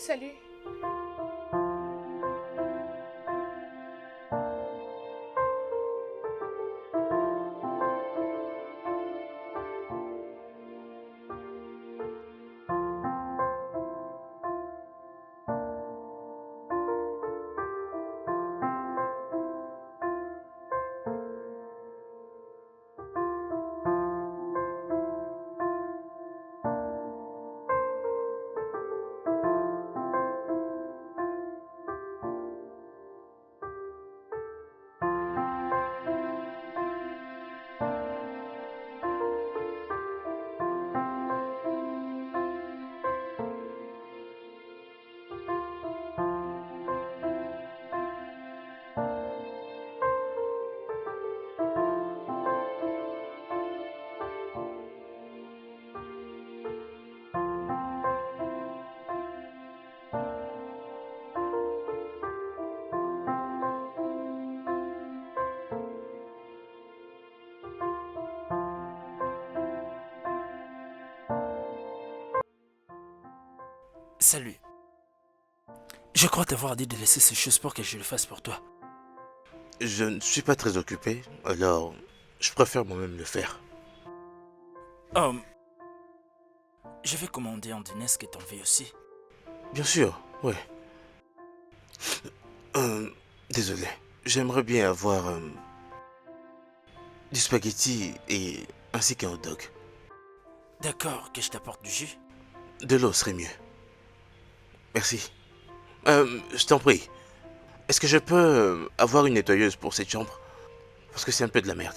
Salut. Salut. Je crois t'avoir dit de laisser ces choses pour que je le fasse pour toi. Je ne suis pas très occupé, alors je préfère moi-même le faire. Oh, je vais commander un dîner, ce que t'en veux aussi. Bien sûr, ouais. Euh, Désolé. J'aimerais bien avoir du spaghetti et ainsi qu'un hot dog. D'accord, que je t'apporte du jus? De l'eau serait mieux. Merci. Je t'en prie. Est-ce que je peux avoir une nettoyeuse pour cette chambre? Parce que c'est un peu de la merde.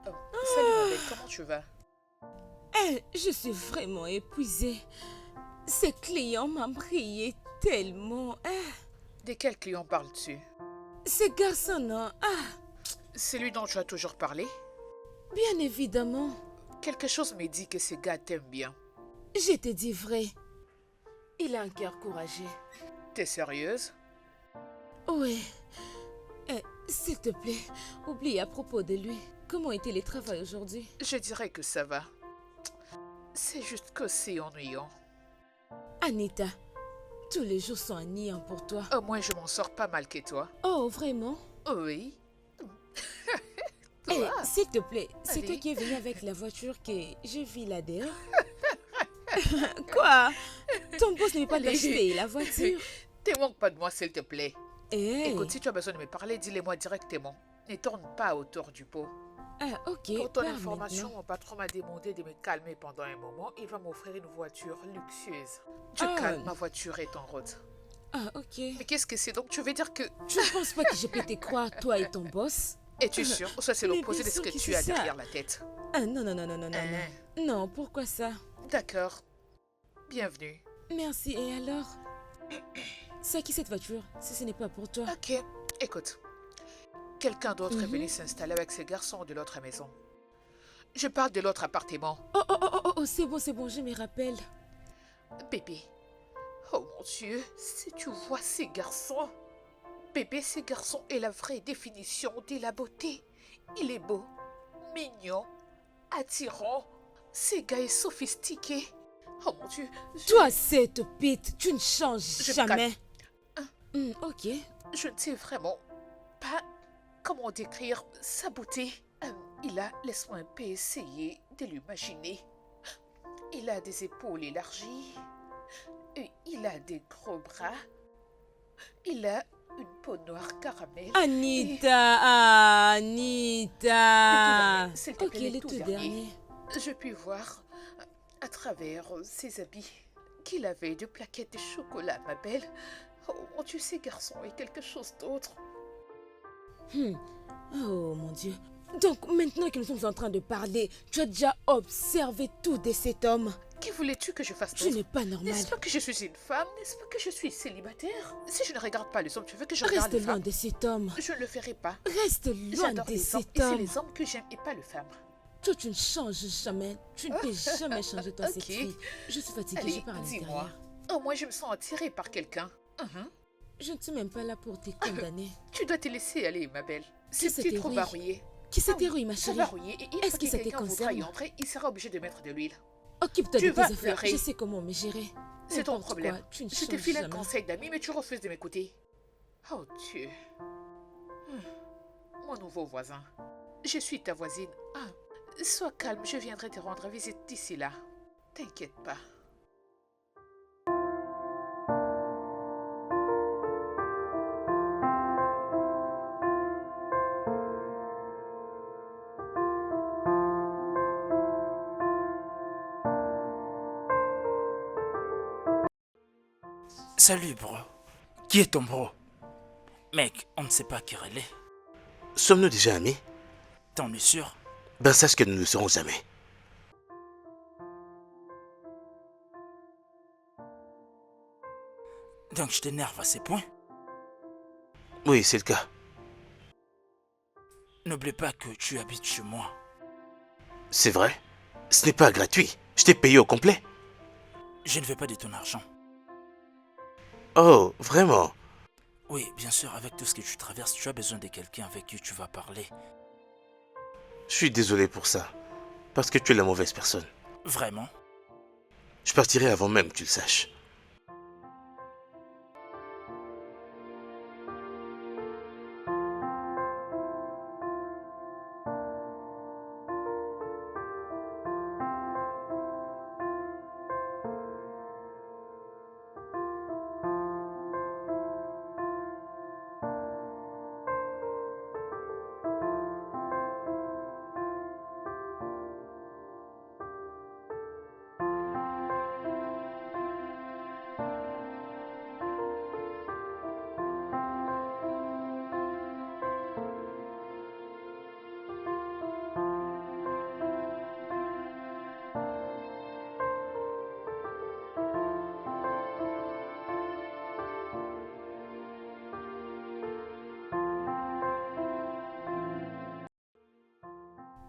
Oh, salut ma belle, comment tu vas? Je suis vraiment épuisée. Ces clients m'ont prié tellement. De quel client parles-tu? Ces garçons, non. C'est lui dont tu as toujours parlé? Bien évidemment. Quelque chose me dit que ce gars t'aime bien. Je te dis vrai. Il a un cœur courageux. T'es sérieuse? Oui. S'il te plaît, oublie à propos de lui. Comment était le travail aujourd'hui? Je dirais que ça va. C'est juste que c'est ennuyant. Anita, tous les jours sont ennuyants pour toi. Au moins je m'en sors pas mal que toi. Oh, vraiment? Oui. S'il te plaît, c'est Allez. toi qui es venu avec la voiture que je vis là dehors? Quoi? Ton boss ne veut pas Allez. l'acheter, la voiture? Te moque pas de moi s'il te plaît. Hey. Écoute, si tu as besoin de me parler, dis-le-moi directement. Ne tourne pas autour du pot. Ok. Pour ton parle information, maintenant. mon patron m'a demandé de me calmer pendant un moment. Il va m'offrir une voiture luxueuse. Tu Ah. calmes, ma voiture est en route. Ok. Mais qu'est-ce que c'est donc? Tu veux dire que... Je ne pense pas que je peux te croire, toi et ton boss. Es-tu sûr? Ça, c'est Mais l'opposé bien de ce sûr que que tu c'est as ça. derrière la tête. Non, non, non, non, non, non, non. Non, pourquoi ça? D'accord. Bienvenue. Merci, et alors? C'est à qui cette voiture, si ce n'est pas pour toi? Ok, écoute. Quelqu'un d'autre est venu s'installer avec ses garçons de l'autre maison. Je parle de l'autre appartement. Oh, c'est bon, je me rappelle. Bébé. Oh mon Dieu, si tu vois ces garçons. Bébé, ces garçons est la vraie définition de la beauté. Il est beau, mignon, attirant. Ce gars est sophistiqué. Oh mon Dieu. Toi, cette pite, tu ne changes Je me jamais. Ok. Je ne sais vraiment pas comment décrire sa beauté. Laisse-moi un peu essayer de l'imaginer. Il a des épaules élargies. Il a des gros bras. Il a une peau noire caramel. Anita. S'il te Ok, plaît, le tout dernier. Je puis voir à travers ses habits qu'il avait de plaquettes de chocolat, ma belle. Oh mon Dieu, ces garçons est quelque chose d'autre. Oh mon Dieu. Donc maintenant que nous sommes en train de parler, tu as déjà observé tout de cet homme. Que voulais-tu que je fasse Tu d'autre? n'es pas normal. N'est-ce pas que je suis une femme? N'est-ce pas que je suis célibataire? Si je ne regarde pas les hommes, tu veux que je regarde Reste les loin femmes? de cet homme. Je ne le ferai pas. Reste loin J'adore de les hommes cet et c'est homme. les hommes que j'aime et pas les femmes. Toi, tu ne changes jamais. Tu ne peux jamais changer toi, cette Ok. fille. Je suis fatiguée, je Allez, pars à dis-moi. l'intérieur. Au moins, je me sens attirée par quelqu'un. Je ne suis même pas là pour te condamner. Tu dois te laisser aller, ma belle. C'est c'était trop oui. verrouillé. Qui s'est Ah oui, héroïne, ma trop chérie? verrouillé et une Est-ce fois que ça te quelqu'un voudra y concerne? entrer, il sera obligé de mettre de l'huile. Occupe-toi Tu de tes vas affaires. pleurer. Je sais comment me gérer. C'est ton N'importe problème. quoi, tu ne Je te changes file un jamais. conseil d'ami, mais tu refuses de m'écouter. Oh Dieu. Mon nouveau voisin. Je suis ta voisine. Sois calme, je viendrai te rendre visite d'ici là. T'inquiète pas. Salut, bro. Qui est ton bro? Mec, on ne sait pas qui elle est. Sommes-nous déjà amis? T'en es sûr? Ben sache que nous ne le serons jamais. Donc je t'énerve à ces points? Oui, c'est le cas. N'oublie pas que tu habites chez moi. C'est vrai. Ce n'est pas gratuit. Je t'ai payé au complet. Je ne veux pas de ton argent. Oh, vraiment? Oui, bien sûr, avec tout ce que tu traverses, tu as besoin de quelqu'un avec qui tu vas parler. Je suis désolé pour ça. Parce que tu es la mauvaise personne. Vraiment? Je partirai avant même que tu le saches.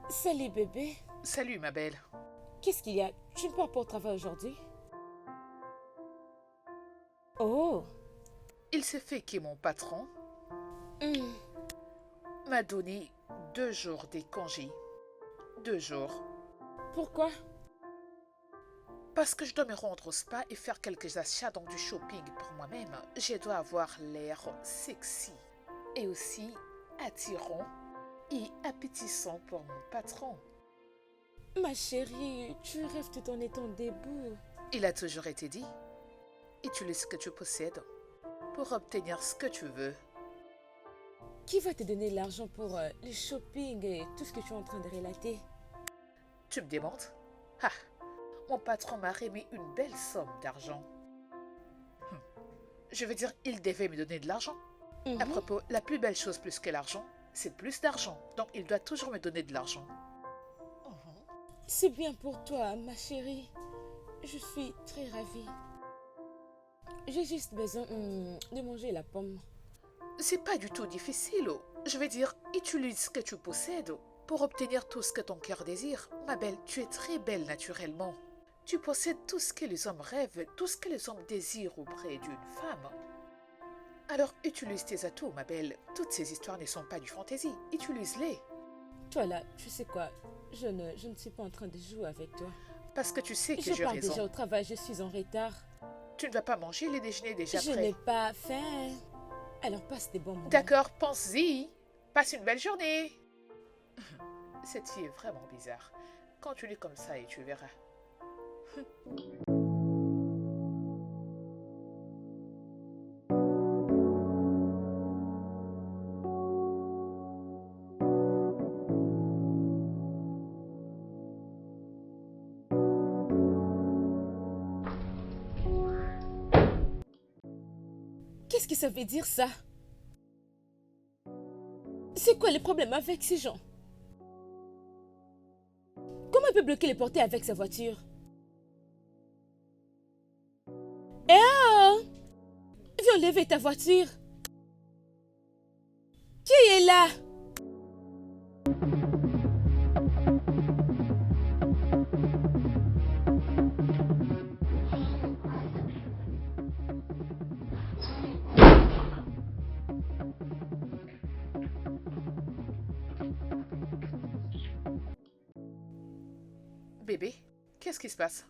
Salut, bébé. Salut, ma belle. Qu'est-ce qu'il y a? Tu ne pars pas au travail aujourd'hui? Oh. Il s'est fait que mon patron Hmm. m'a donné 2 jours de congé. 2 jours. Pourquoi? Parce que je dois me rendre au spa et faire quelques achats dans du shopping pour moi-même. Je dois avoir l'air sexy et aussi attirant et appétissant pour mon patron. Ma chérie, tu rêves tout en étant debout. Il a toujours été dit, utilise ce que tu possèdes pour obtenir ce que tu veux. Qui va te donner l'argent pour le shopping et tout ce que tu es en train de relater? Tu me demandes? Ah, mon patron m'a remis une belle somme d'argent. Je veux dire, il devait me donner de l'argent. À propos, la plus belle chose plus que l'argent, c'est plus d'argent. Donc, il doit toujours me donner de l'argent. C'est bien pour toi, ma chérie. Je suis très ravie. J'ai juste besoin de manger la pomme. C'est pas du tout difficile. Je veux dire, utilise ce que tu possèdes pour obtenir tout ce que ton cœur désire. Ma belle, tu es très belle naturellement. Tu possèdes tout ce que les hommes rêvent, tout ce que les hommes désirent auprès d'une femme. Alors, utilise tes atouts, ma belle. Toutes ces histoires ne sont pas du fantaisie. Utilise-les. Toi là, tu sais quoi? Je ne suis pas en train de jouer avec toi. Parce que tu sais que Je j'ai pars raison. déjà au travail, je suis en retard. Tu ne vas pas manger les déjeuners déjà Je prêts. n'ai pas faim. Alors passe des bons moments. D'accord, pense-y. Passe une belle journée. Cette fille est vraiment bizarre. Continue comme ça et tu verras. Qu'est-ce que ça veut dire ça? C'est quoi le problème avec ces gens? Comment il peut bloquer les portées avec sa voiture? as enlevé ta voiture? Qui est là? Bébé, qu'est-ce qui se passe?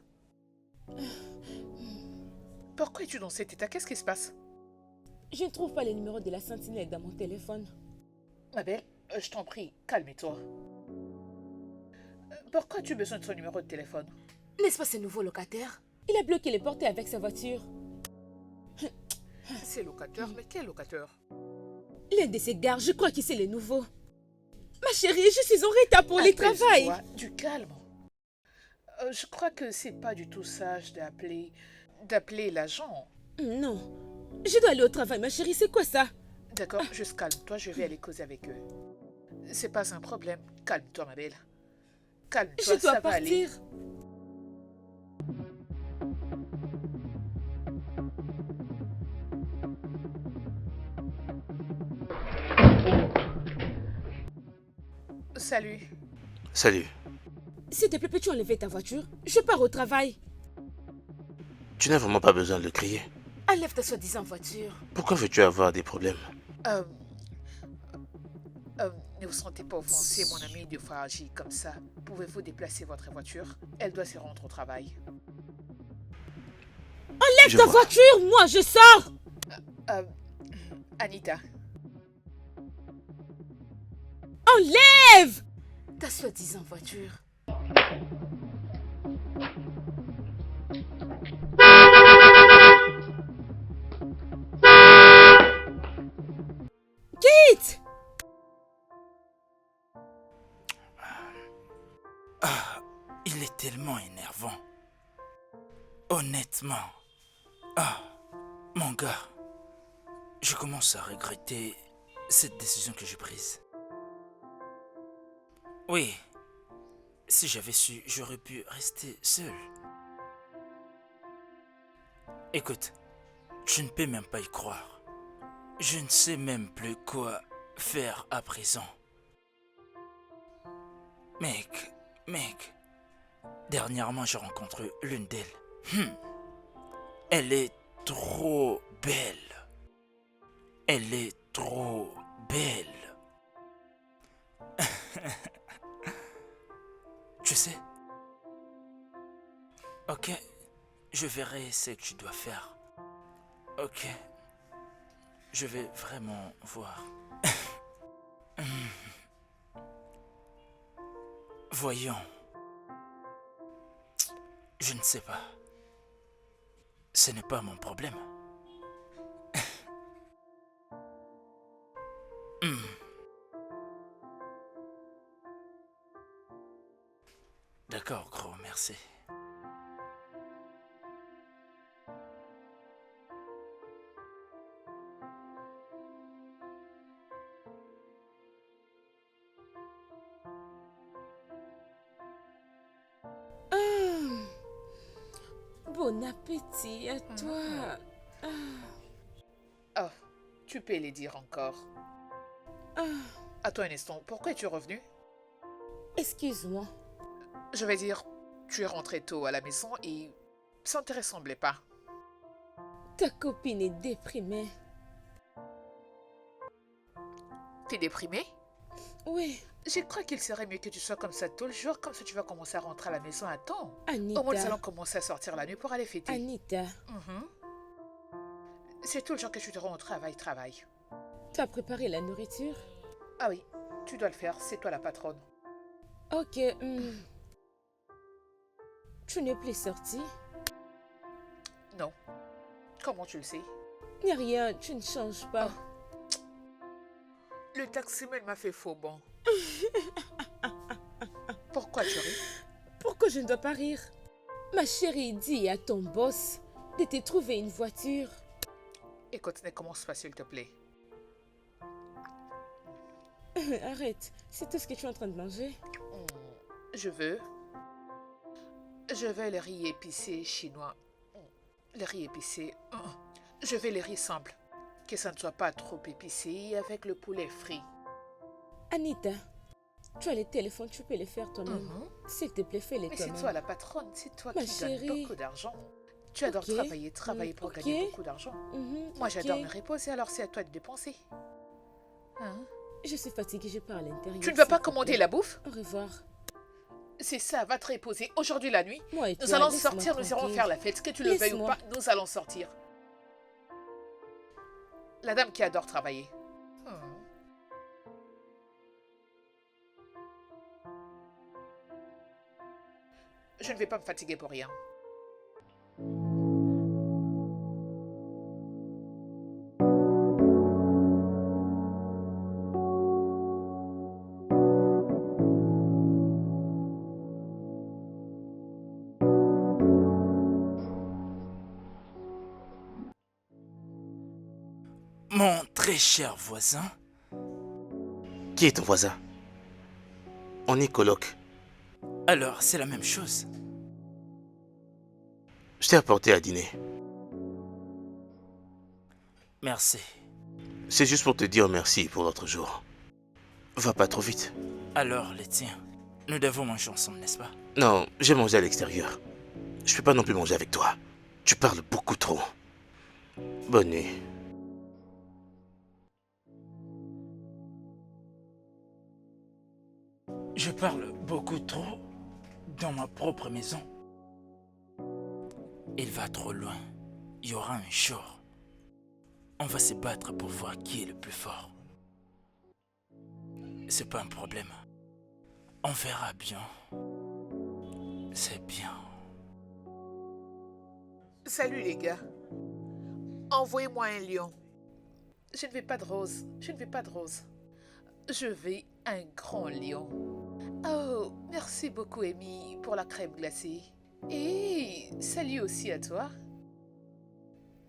Pourquoi es-tu dans cet état? Qu'est-ce qui se passe? Je ne trouve pas le numéro de la sentinelle dans mon téléphone. Ma belle, je t'en prie, calme-toi. Pourquoi as-tu besoin de son numéro de téléphone? N'est-ce pas ce nouveau locataire? Il a bloqué les portes avec sa voiture. C'est locataire, mais quel locataire? L'un de ces gars, je crois que c'est le nouveau. Ma chérie, je suis en retard pour le travail. Appelle-toi du calme. Je crois que c'est pas du tout sage d'appeler l'agent. Non, je dois aller au travail, ma chérie, c'est quoi ça? D'accord, juste calme-toi, je vais aller causer avec eux. C'est pas un problème. Calme-toi, ma belle. Calme-toi, Je dois ça va aller. partir. Salut. Salut. S'il te plaît, peux-tu enlever ta voiture? Je pars au travail. Tu n'as vraiment pas besoin de le crier. Enlève ta soi-disant voiture. Pourquoi veux-tu avoir des problèmes? Euh, ne vous sentez pas offensé, mon ami, de fois agir comme ça. Pouvez-vous déplacer votre voiture? Elle doit se rendre au travail. Enlève Je ta vois. voiture, moi je sors. Anita, Enlève ta soi-disant voiture. Quitte! Il est tellement énervant. Honnêtement. Ah, mon gars. Je commence à regretter cette décision que j'ai prise. Oui. Si j'avais su, j'aurais pu rester seul. Écoute, je ne peux même pas y croire. Je ne sais même plus quoi faire à présent. Mec, dernièrement j'ai rencontré l'une d'elles. Elle est trop belle. Elle est trop belle. Tu sais? Ok, je verrai ce que tu dois faire. Ok, je vais vraiment voir. Voyons. Je ne sais pas. Ce n'est pas mon problème. D'accord, gros, merci. Bon appétit à toi. oh, tu peux les dire encore. Attends un instant, pourquoi es-tu revenu? Excuse-moi. Je vais dire, tu es rentré tôt à la maison et ça ne te ressemblait pas. Ta copine est déprimée. T'es déprimé? Oui, Je crois qu'il serait mieux que tu sois comme ça tout le jour, comme ça tu vas commencer à rentrer à la maison à temps. Anita. Au moins nous allons commencer à sortir la nuit pour aller fêter. Anita, C'est tout le jour que tu te rends au travail. tu as préparé la nourriture? Ah oui, tu dois le faire, c'est toi la patronne. Ok. Tu n'es plus sortie? Non. Comment tu le sais? Il n'y a rien, tu ne changes pas. Le taximène m'a fait faux bon. Pourquoi tu ris? Pourquoi je ne dois pas rire? Ma chérie dit à ton boss de te trouver une voiture. Écoute, ne commence pas s'il te plaît. Arrête, c'est tout ce que tu es en train de manger? Je veux le riz épicé chinois. Le riz épicé. Je vais les riz simple. Que ça ne soit pas trop épicé avec le poulet frit. Anita, tu as les téléphones, tu peux les faire toi-même. Mhm. S'il te plaît, fais-les Mais c'est toi-même. toi la patronne, c'est toi Ma qui chérie. donnes beaucoup d'argent. Tu adores Ok. travailler pour Ok. gagner beaucoup d'argent. Moi, Ok. j'adore me reposer, alors c'est à toi de dépenser. Hein? Je suis fatiguée, je pars à l'intérieur. Tu ne vas s'il pas te commander plaît. la bouffe? Au revoir. C'est ça, va te reposer. Aujourd'hui la nuit, Moi et nous toi, allons laisse-moi sortir, nous irons tranquille. faire la fête. Que tu le veuilles ou Laisse-moi. pas, nous allons sortir. La dame qui adore travailler. Je ne vais pas me fatiguer pour rien. Mon très cher voisin, Qui est ton voisin? On est coloc. alors c'est la même chose. Je t'ai apporté à dîner. Merci. C'est juste pour te dire merci pour l'autre jour. Va pas trop vite. Alors les tiens, nous devons manger ensemble, n'est-ce pas? Non, j'ai mangé à l'extérieur. Je peux pas non plus manger avec toi. Tu parles beaucoup trop. Bonne nuit. Je parle beaucoup trop dans ma propre maison. Il va trop loin. Il y aura un jour. On va se battre pour voir qui est le plus fort. C'est pas un problème. On verra bien. C'est bien. Salut les gars. Envoyez-moi un lion. Je ne veux pas de rose. Je ne veux pas de rose. Je veux un grand lion. Oh, merci beaucoup Amy pour la crème glacée. Et salut aussi à toi.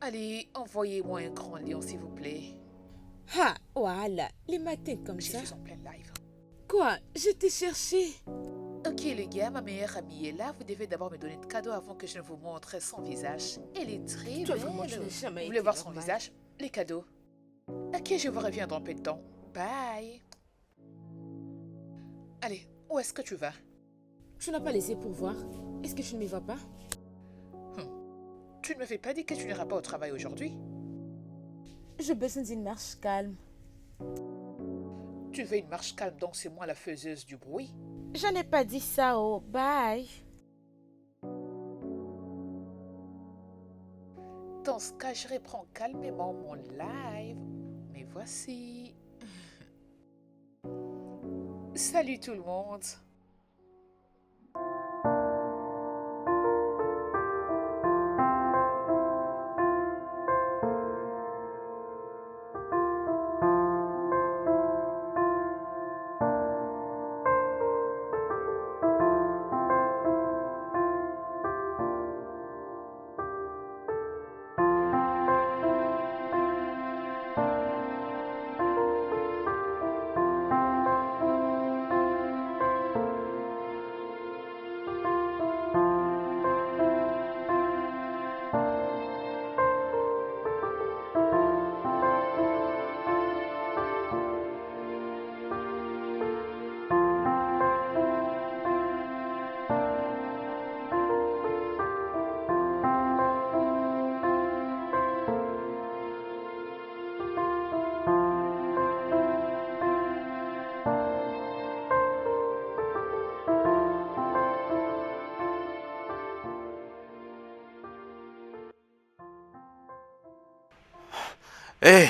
Allez, envoyez-moi un grand lion s'il vous plaît. Ah, voilà, les matins comme Je ça. suis en plein live. Quoi? Je t'ai cherché. Ok les gars, ma meilleure amie est là. Vous devez d'abord me donner de cadeau avant que je ne vous montre son visage. Elle est très Toi, belle. vraiment, tu n'as jamais Vous voulez été voir son normal. visage? Les cadeaux. Ok, je vous reviens dans peu de temps. Bye. Allez, où est-ce que tu vas? Tu n'as pas laissé pour voir. Est-ce que tu ne m'y vas pas? Tu ne me fais pas dire que tu n'iras pas au travail aujourd'hui? J'ai besoin d'une marche calme. Tu veux une marche calme, donc c'est moi la faiseuse du bruit? Je n'ai pas dit ça, oh, bye. Dans ce cas, je reprends calmement mon live. Mais voici. Salut tout le monde. Hé,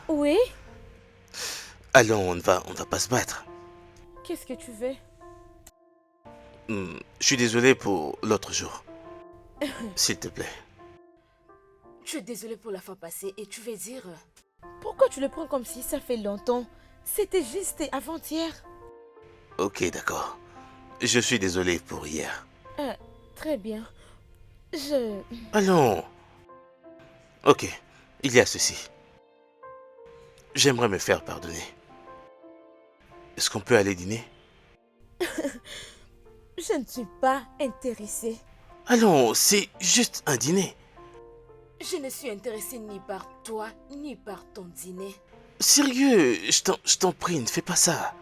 Oui? allons, on ne va pas se battre. Qu'est-ce que tu veux? Je suis désolé pour l'autre jour. S'il te plaît. Je suis désolée pour la fois passée et tu veux dire... Pourquoi tu le prends comme si ça fait longtemps? C'était juste avant-hier. Ok, d'accord. Je suis désolé pour hier. Très bien. Allons. Ok, il y a ceci. J'aimerais me faire pardonner. Est-ce qu'on peut aller dîner? Je ne suis pas intéressée. Allons, c'est juste un dîner. Je ne suis intéressée ni par toi, ni par ton dîner. Sérieux, je t'en prie, ne fais pas ça.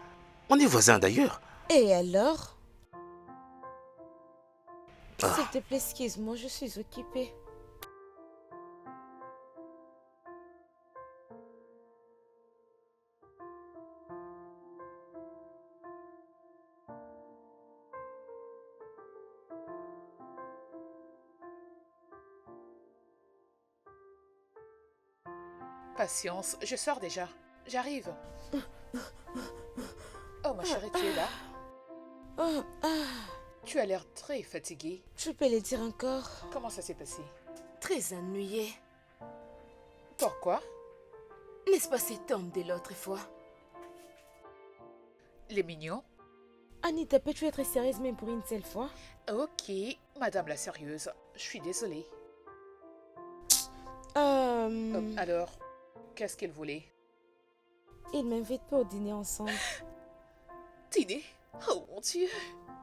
On est voisins d'ailleurs. Et alors? Ah. S'il te plaît, excuse-moi, je suis occupée. Patience, je sors déjà. J'arrive. Oh, ma chérie, tu es là? Oh, Tu as l'air très fatiguée. je peux le dire encore. Comment ça s'est passé? Très ennuyée. Pourquoi? N'est-ce pas cet homme de l'autre fois? Les mignons? Anita, peux-tu être sérieuse même pour une seule fois? Ok, madame la sérieuse. Je suis désolée. Alors, qu'est-ce qu'elle voulait? Il m'invite pas au dîner ensemble. Dîner? Oh mon Dieu.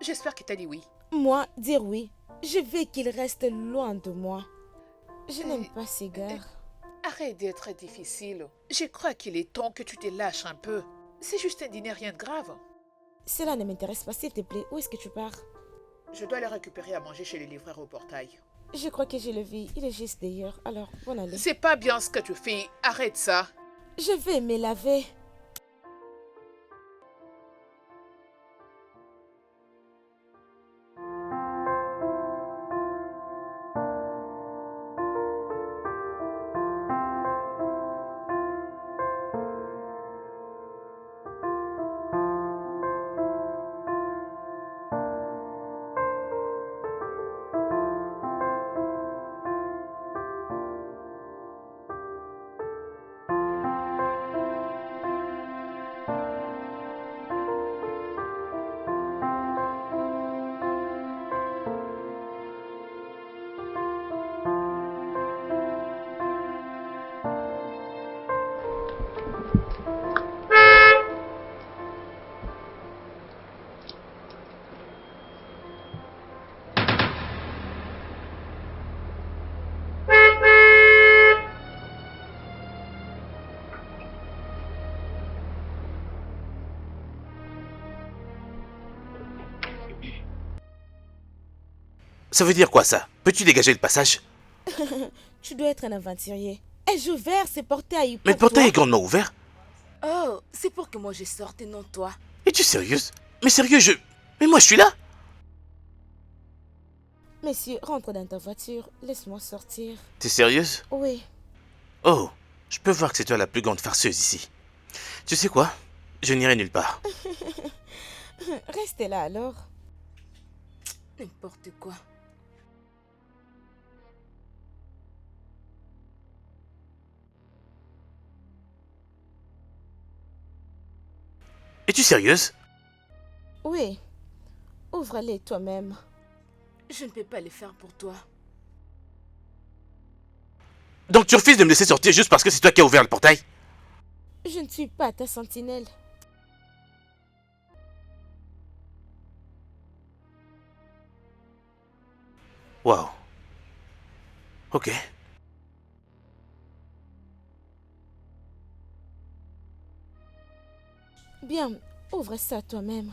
J'espère que t'as dit oui. Moi, dire oui. Je veux qu'il reste loin de moi. Je n'aime pas ces gars. Arrête d'être difficile. Je crois qu'il est temps que tu te lâches un peu. C'est juste un dîner, rien de grave. Cela ne m'intéresse pas, s'il te plaît. Où est-ce que tu pars? Je dois aller récupérer à manger chez les livreurs au portail. Je crois que je le vis. Il est juste d'ailleurs. Alors, bonne allée. C'est pas bien ce que tu fais. Arrête ça. Je vais me laver. Ça veut dire quoi ça? Peux-tu dégager le passage? Tu dois être un aventurier. Ai-je ouvert ces portails Mais le pour portail toi? est grandement ouvert. Oh, c'est pour que moi je sorte et non toi. Es-tu sérieuse? Mais sérieux, Mais moi je suis là? Monsieur, rentre dans ta voiture. Laisse-moi sortir. T'es sérieuse? Oui. Oh, je peux voir que c'est toi la plus grande farceuse ici. Tu sais quoi? Je n'irai nulle part. Restez là alors. N'importe quoi. Es-tu sérieuse? Oui. Ouvre-les toi-même. Je ne peux pas les faire pour toi. Donc tu refuses de me laisser sortir juste parce que c'est toi qui as ouvert le portail? Je ne suis pas ta sentinelle. Waouh. Ok. Bien, ouvre ça toi-même.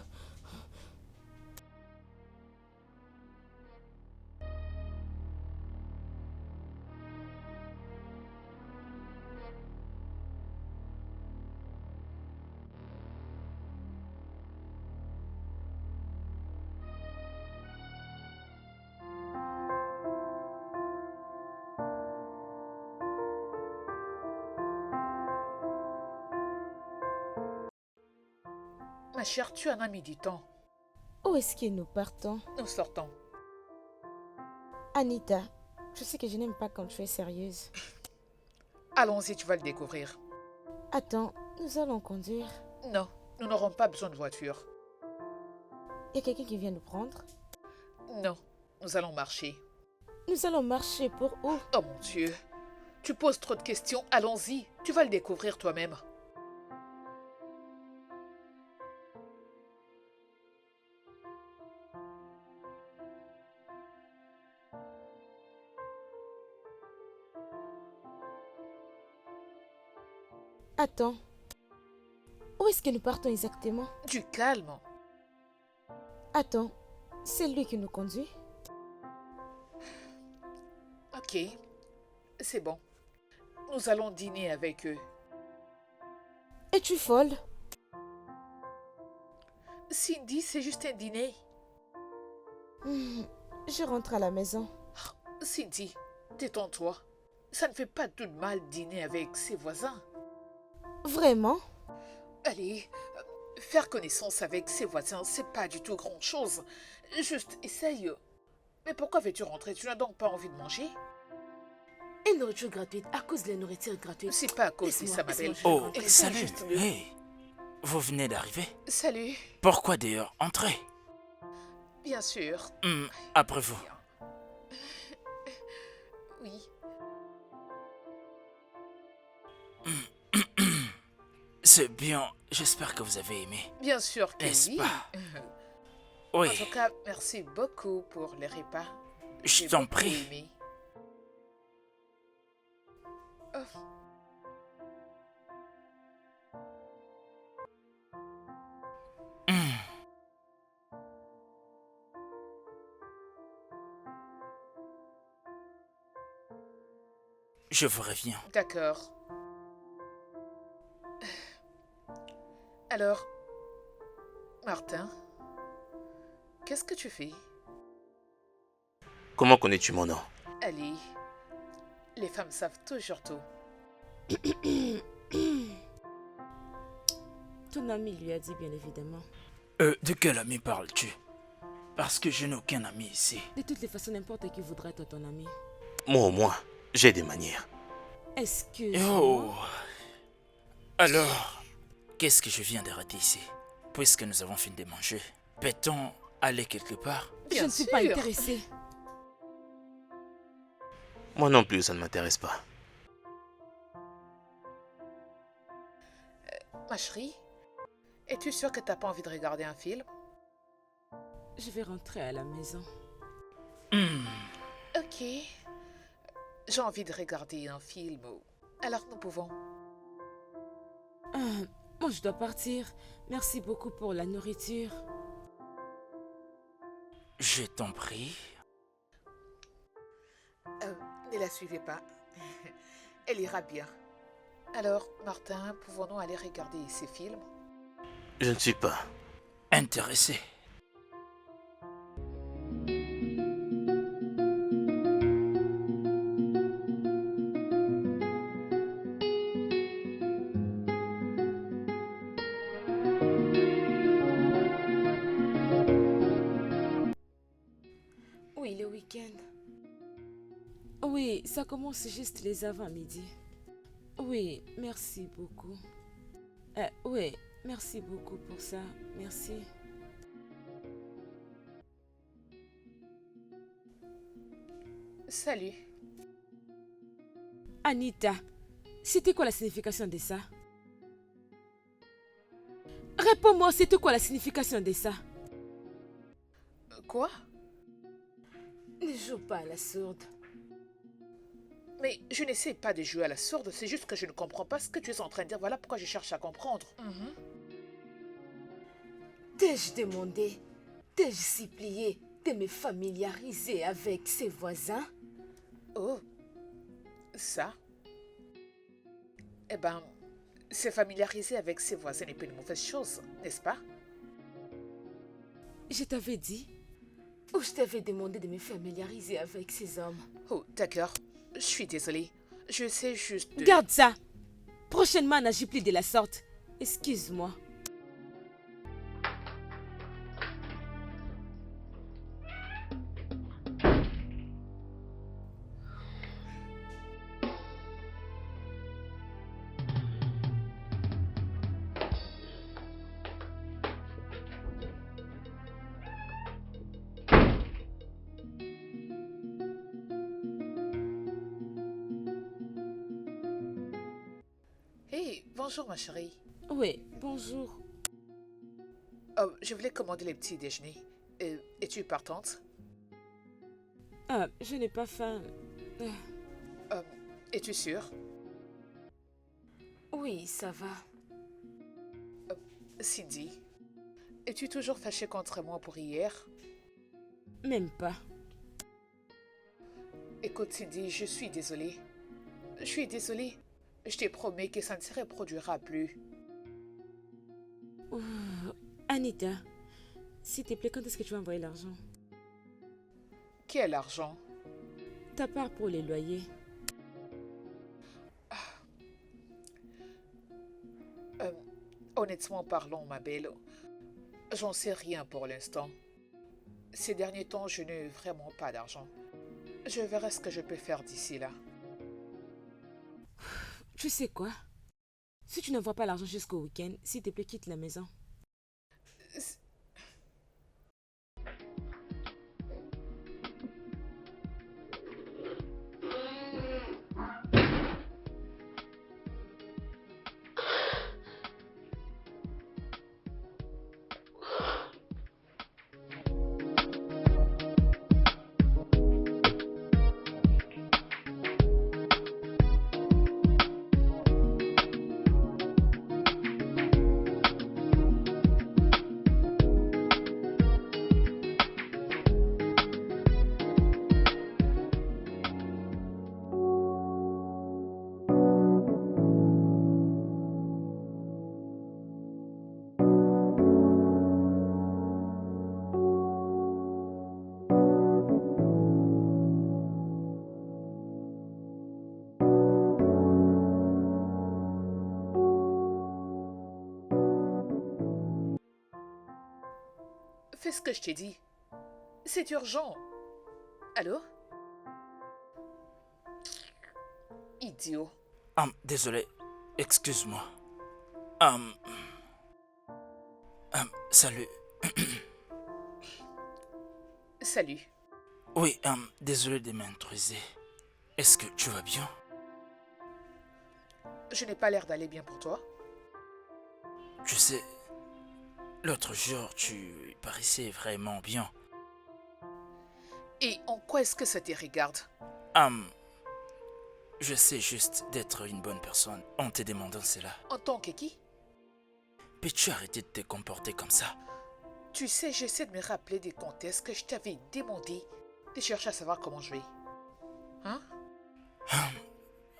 Ma chère, tu en as mis du temps. Où est-ce que nous partons? Nous sortons. Anita, je sais que je n'aime pas quand tu es sérieuse. Allons-y, tu vas le découvrir. Attends, nous allons conduire. Non, nous n'aurons pas besoin de voiture. Il y a quelqu'un qui vient nous prendre. Non, nous allons marcher. Nous allons marcher pour où? Oh mon Dieu. Tu poses trop de questions. Allons-y, tu vas le découvrir toi-même. Attends. Où est-ce que nous partons exactement? Du calme. Attends, c'est lui qui nous conduit? Ok, c'est bon. Nous allons dîner avec eux. Es-tu folle? Cindy, c'est juste un dîner. Je rentre à la maison. Cindy, détends-toi. Ça ne fait pas tout de mal dîner avec ses voisins. Vraiment? Allez, faire connaissance avec ses voisins, c'est pas du tout grand-chose. Juste essaye. Mais pourquoi veux-tu rentrer? Tu n'as donc pas envie de manger? Une nourriture gratuite à cause de la nourriture gratuite. C'est pas à cause de Laisse-moi, ça, ma belle. laisse-moi, Oh, je comprends salut. juste mieux. Hey, vous venez d'arriver? Salut. Pourquoi d'ailleurs? Entrez. Bien sûr. Après vous. Oui. C'est bien. J'espère que vous avez aimé. Bien sûr que N'est-ce oui. pas? En Oui, tout cas, merci beaucoup pour les repas. je J'ai t'en beaucoup prie. aimé. Oh. Je vous reviens. D'accord. Alors, Martin, qu'est-ce que tu fais? Comment connais-tu mon nom? Ali, les femmes savent toujours tout. Ton ami lui a dit bien évidemment. De quel ami parles-tu? Parce que je n'ai aucun ami ici. De toutes les façons, n'importe qui voudrait être ton ami. Moi au moins, j'ai des manières. Excuse-moi. Oh. Alors, qu'est-ce que je viens de rater ici? Puisque nous avons fini de manger, peut-on aller quelque part? Je Bien ne suis sûr. pas intéressée. Moi non plus, ça ne m'intéresse pas. Ma chérie, es-tu sûre que t'as pas envie de regarder un film? Je vais rentrer à la maison. Ok. J'ai envie de regarder un film. Alors nous pouvons. Moi, je dois partir. Merci beaucoup pour la nourriture. Je t'en prie. Ne la suivez pas. Elle ira bien. Alors, Martin, pouvons-nous aller regarder ces films? Je ne suis pas. Intéressé. Oui, le week-end. Oui, ça commence juste les avant-midi. Oui, merci beaucoup. Oui, merci beaucoup pour ça. Merci. Salut. Anita, c'était quoi la signification de ça? Réponds-moi, c'était quoi la signification de ça? Quoi? Ne joue pas à la sourde. Mais je n'essaie pas de jouer à la sourde, c'est juste que je ne comprends pas ce que tu es en train de dire. Voilà pourquoi je cherche à comprendre. T'ai-je demandé, t'ai-je supplié de me familiariser avec ses voisins? Oh, ça? Eh ben, se familiariser avec ses voisins n'est pas une mauvaise chose, n'est-ce pas? Je t'avais dit. Ou je t'avais demandé de me familiariser avec ces hommes? Oh, d'accord. Je suis désolée. Je sais juste de... Garde ça. Prochainement, n'agis plus de la sorte. Excuse-moi. Hey, bonjour ma chérie. Oui, bonjour. Oh, je voulais commander les petits déjeuners. Es-tu partante? Ah, je n'ai pas faim. Es-tu sûre? Oui, ça va. Cindy, es-tu toujours fâchée contre moi pour hier? Même pas. Écoute, Cindy, je suis désolée. Je suis désolée. Je t'ai promis que ça ne se reproduira plus. Oh, Anita, s'il te plaît, quand est-ce que tu vas envoyer l'argent? Quel argent? Ta part pour les loyers. Honnêtement parlons, ma belle, j'en sais rien pour l'instant. Ces derniers temps, je n'ai vraiment pas d'argent. Je verrai ce que je peux faire d'ici là. Tu sais quoi? Si tu n'envoies pas l'argent jusqu'au week-end, s'il te plaît, quitte la maison. Fais ce que je t'ai dit. C'est urgent. Allô? Idiot. Désolé. Excuse-moi. Salut. Salut. Oui, désolé de m'intruser. Est-ce que tu vas bien? Je n'ai pas l'air d'aller bien pour toi. Tu sais, l'autre jour, tu paraissais vraiment bien. Et en quoi est-ce que ça te regarde? Je sais juste d'être une bonne personne en te demandant cela. En tant que qui? Peux-tu arrêter de te comporter comme ça? Tu sais, j'essaie de me rappeler des contextes que je t'avais demandé de chercher à savoir comment je vais. Hein?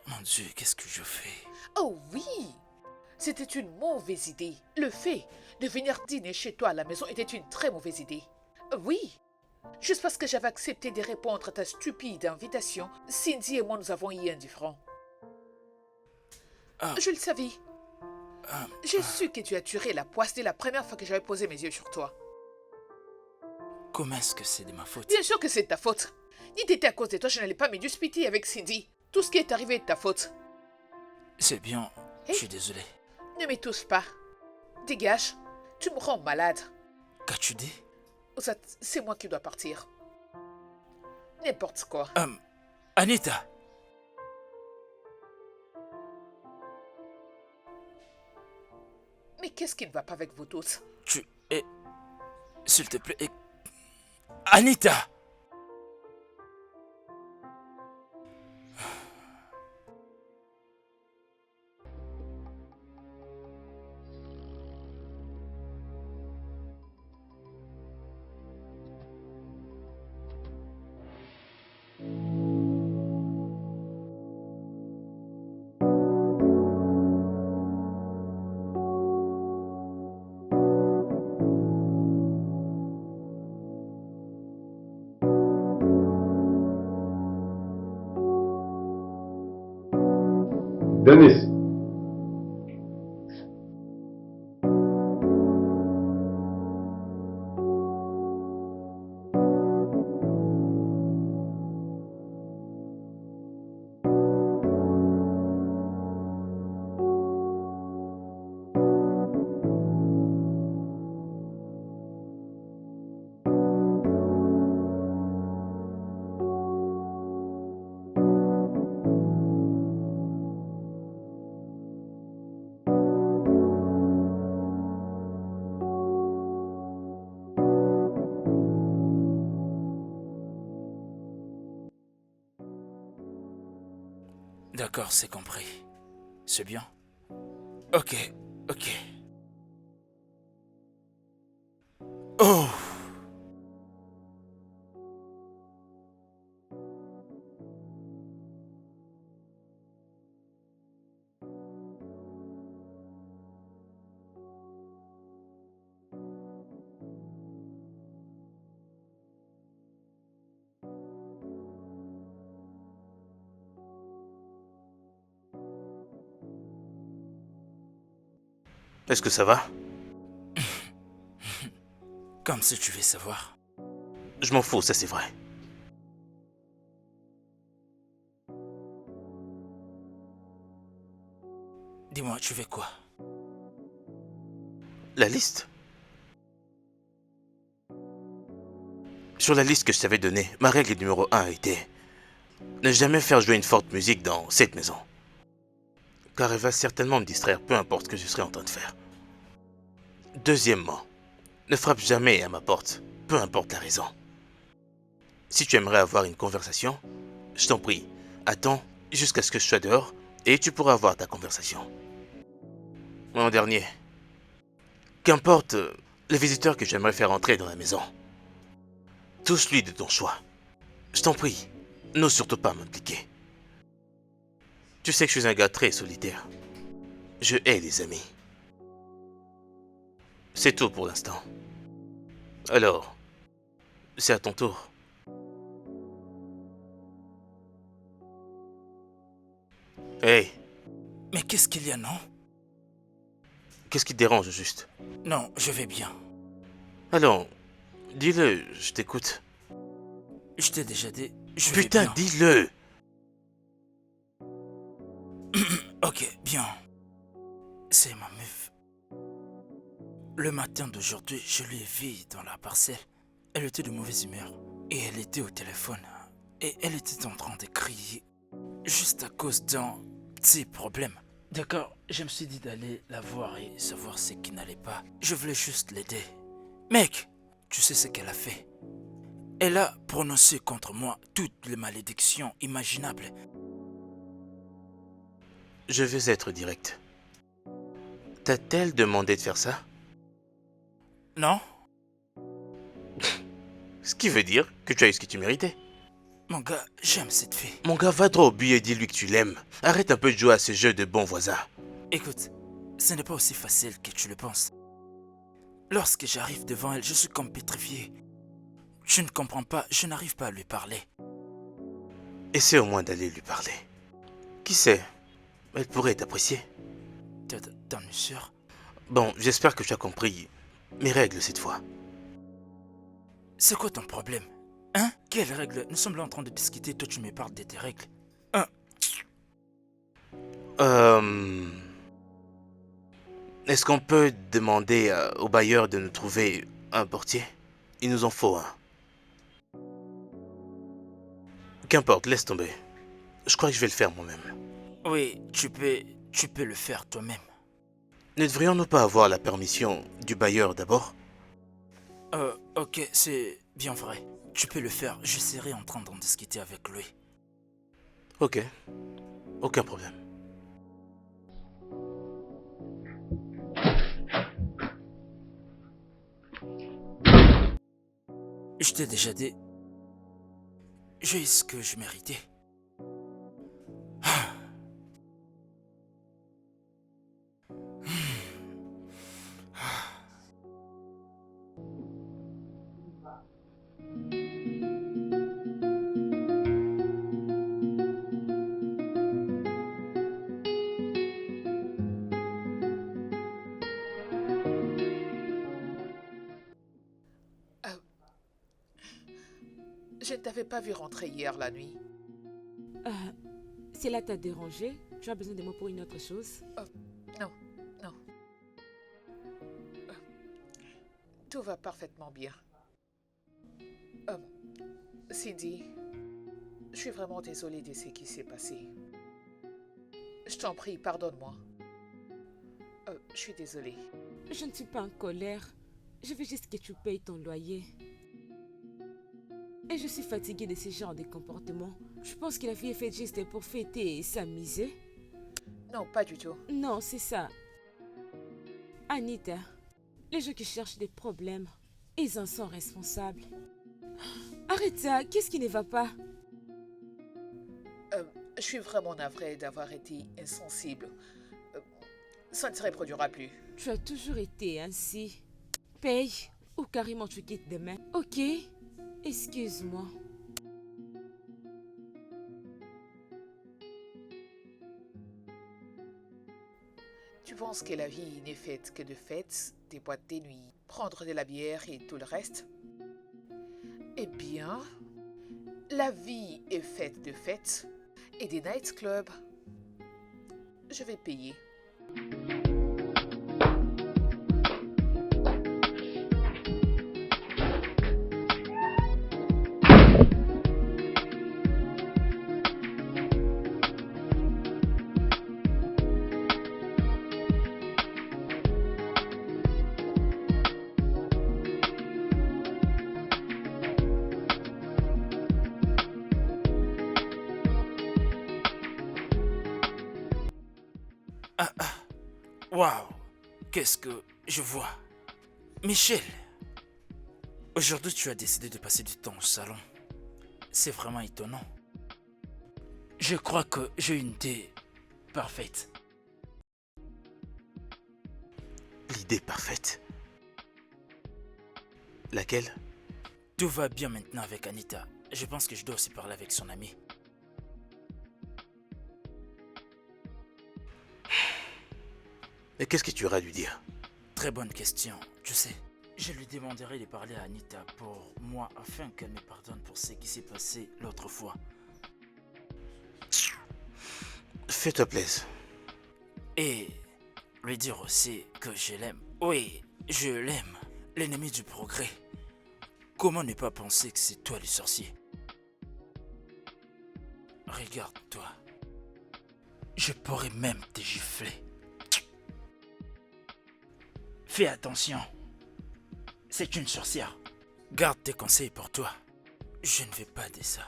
Mon Dieu, qu'est-ce que je fais? Oh oui! C'était une mauvaise idée. Le fait de venir dîner chez toi à la maison était une très mauvaise idée. Oui! Juste parce que j'avais accepté de répondre à ta stupide invitation, Cindy et moi nous avons eu un différend. Je le savais. J'ai su que tu as tué la poisse dès la première fois que j'avais posé mes yeux sur toi. Comment est-ce que c'est de ma faute? Bien sûr que c'est de ta faute. Ni t'étais à cause de toi, je n'allais pas me disputer avec Cindy. Tout ce qui est arrivé est de ta faute. C'est bien, je suis désolé. Ne m'étouffe pas. Dégage. Tu me rends malade. Qu'as-tu dit? C'est moi qui dois partir. N'importe quoi. Anita! Mais qu'est-ce qui ne va pas avec vous tous? Tu es... S'il te plaît... Anita! Denis. D'accord, c'est compris. C'est bien. Ok, ok. Oh! Est-ce que ça va? Comme si tu veux savoir. Je m'en fous, ça c'est vrai. Dis-moi, tu veux quoi? La liste? Sur la liste que je t'avais donnée, ma règle numéro 1 était ne jamais faire jouer une forte musique dans cette maison. Car elle va certainement me distraire, peu importe ce que je serai en train de faire. Deuxièmement, ne frappe jamais à ma porte, peu importe la raison. Si tu aimerais avoir une conversation, je t'en prie, attends jusqu'à ce que je sois dehors et tu pourras avoir ta conversation. En dernier, qu'importe le visiteur que j'aimerais faire entrer dans la maison, touche-lui de ton choix. Je t'en prie, n'ose surtout pas m'impliquer. Tu sais que je suis un gars très solitaire. Je hais les amis. C'est tout pour l'instant. Alors, c'est à ton tour. Hey, Mais qu'est-ce qu'il y a, non? qu'est-ce qui te dérange juste? Non, je vais bien. Alors, dis-le, je t'écoute. Je t'ai déjà dit, je vais Putain, bien. dis-le! Ok, bien. C'est ma meuf. Le matin d'aujourd'hui, je l'ai vue dans la parcelle. Elle était de mauvaise humeur. Et elle était au téléphone. Et elle était en train de crier. Juste à cause d'un petit problème. D'accord, je me suis dit d'aller la voir et savoir ce qui n'allait pas. Je voulais juste l'aider. Mec, tu sais ce qu'elle a fait? Elle a prononcé contre moi toutes les malédictions imaginables. Je vais être direct. T'a-t-elle demandé de faire ça? Non? Ce qui veut dire que tu as eu ce que tu méritais. Mon gars, j'aime cette fille. Mon gars, va droit au but et dis-lui que tu l'aimes. Arrête un peu de jouer à ce jeu de bon voisin. Écoute, ce n'est pas aussi facile que tu le penses. Lorsque j'arrive devant elle, je suis comme pétrifié. Je ne comprends pas, je n'arrive pas à lui parler. Essaie au moins d'aller lui parler. Qui sait? Elle pourrait t'apprécier. T'en es sûr? Bon, j'espère que tu as compris mes règles cette fois. C'est quoi ton problème? Hein? Quelles règles? Nous sommes là en train de discuter, toi tu me parles de tes règles. Hein? Est-ce qu'on peut demander au bailleur de nous trouver un portier? Il nous en faut un. Qu'importe, laisse tomber. Je crois que je vais le faire moi-même. Oui, tu peux le faire toi-même. Ne devrions-nous pas avoir la permission du bailleur d'abord? Ok, c'est bien vrai. Tu peux le faire, je serai en train d'en discuter avec lui. Ok, aucun problème. Je t'ai déjà dit, j'ai eu ce que je méritais. Je ne t'avais pas vu rentrer hier la nuit. Cela t'a dérangé? Tu as besoin de moi pour une autre chose? Non, non. Tout va parfaitement bien. Cindy, je suis vraiment désolée de ce qui s'est passé. Je t'en prie, pardonne-moi. Je suis désolée. Je ne suis pas en colère. Je veux juste que tu payes ton loyer. Et je suis fatiguée de ce genre de comportement. Je pense que la fille est faite juste pour fêter et s'amuser. Non, pas du tout. Non, c'est ça. Anita, les gens qui cherchent des problèmes, ils en sont responsables. Arrête ça, qu'est-ce qui ne va pas? Je suis vraiment navrée d'avoir été insensible. Ça ne se reproduira plus. Tu as toujours été ainsi. Paye ou carrément tu quittes demain. Ok? Excuse-moi. Tu penses que la vie n'est faite que de fêtes, des boîtes de nuit, prendre de la bière et tout le reste? Eh bien, la vie est faite de fêtes et des nightclubs. Je vais payer. Waouh, qu'est-ce que je vois? Michel, aujourd'hui tu as décidé de passer du temps au salon. C'est vraiment étonnant. Je crois que j'ai une idée parfaite. L'idée parfaite. Laquelle? Tout va bien maintenant avec Anita. Je pense que je dois aussi parler avec son ami. Mais qu'est-ce que tu auras à lui dire? Très bonne question, tu sais. Je lui demanderai de parler à Anita pour moi afin qu'elle me pardonne pour ce qui s'est passé l'autre fois. Fais-toi plaisir. Et lui dire aussi que je l'aime. Oui, je l'aime. L'ennemi du progrès. Comment ne pas penser que c'est toi le sorcier? Regarde-toi. Je pourrais même te gifler. Fais attention. C'est une sorcière. Garde tes conseils pour toi. Je ne veux pas de ça.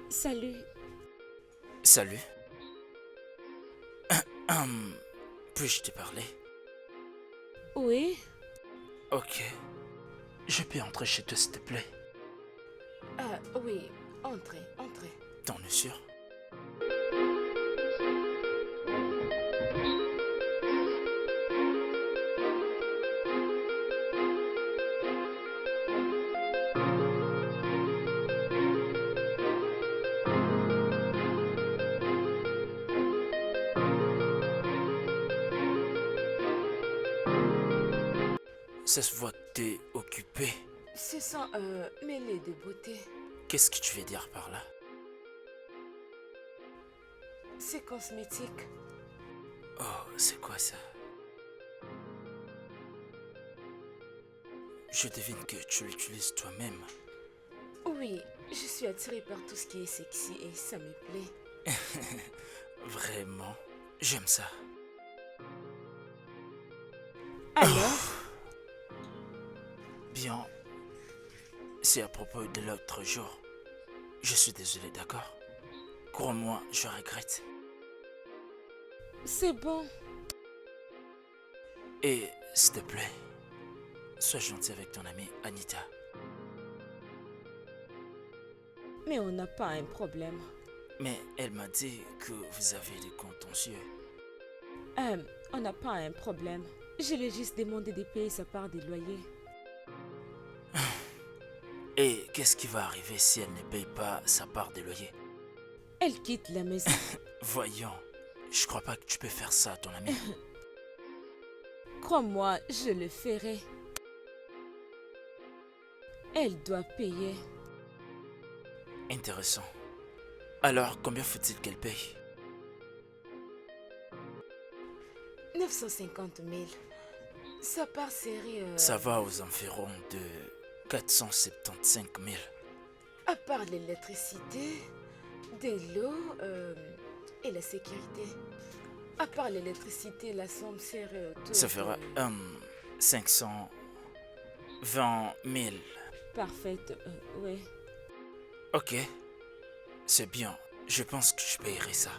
Salut. Salut. Puis-je te parler? Oui? Ok. Je peux entrer chez toi, s'il te plaît? Ah, oui. Entrez, entrez. T'en es sûr? Ça se voit que t'es occupé. Ce sont mêlés de beauté. Qu'est-ce que tu veux dire par là? C'est cosmétique. Oh, c'est quoi ça? Je devine que tu l'utilises toi-même. Oui, je suis attirée par tout ce qui est sexy et ça me plaît. Vraiment, j'aime ça. Alors? Bien, c'est à propos de l'autre jour. Je suis désolé, d'accord? Crois-moi, je regrette. C'est bon. Et s'il te plaît, sois gentil avec ton amie Anita. Mais on n'a pas un problème. Mais elle m'a dit que vous avez des contentieux. On n'a pas un problème. Je lui ai juste demandé de payer sa part des loyers. Et qu'est-ce qui va arriver si elle ne paye pas sa part des loyers? Elle quitte la maison. Voyons, je crois pas que tu peux faire ça à ton ami. Crois-moi, je le ferai. Elle doit payer. Intéressant. Alors, combien faut-il qu'elle paye? 950 000. Ça part serré. Ça va aux environs de 475 000. À part l'électricité, de l'eau et la sécurité. À part l'électricité, la somme serait autour Ça fera de... 520 000. Parfaite, ouais. Ok, c'est bien. Je pense que je payerai ça.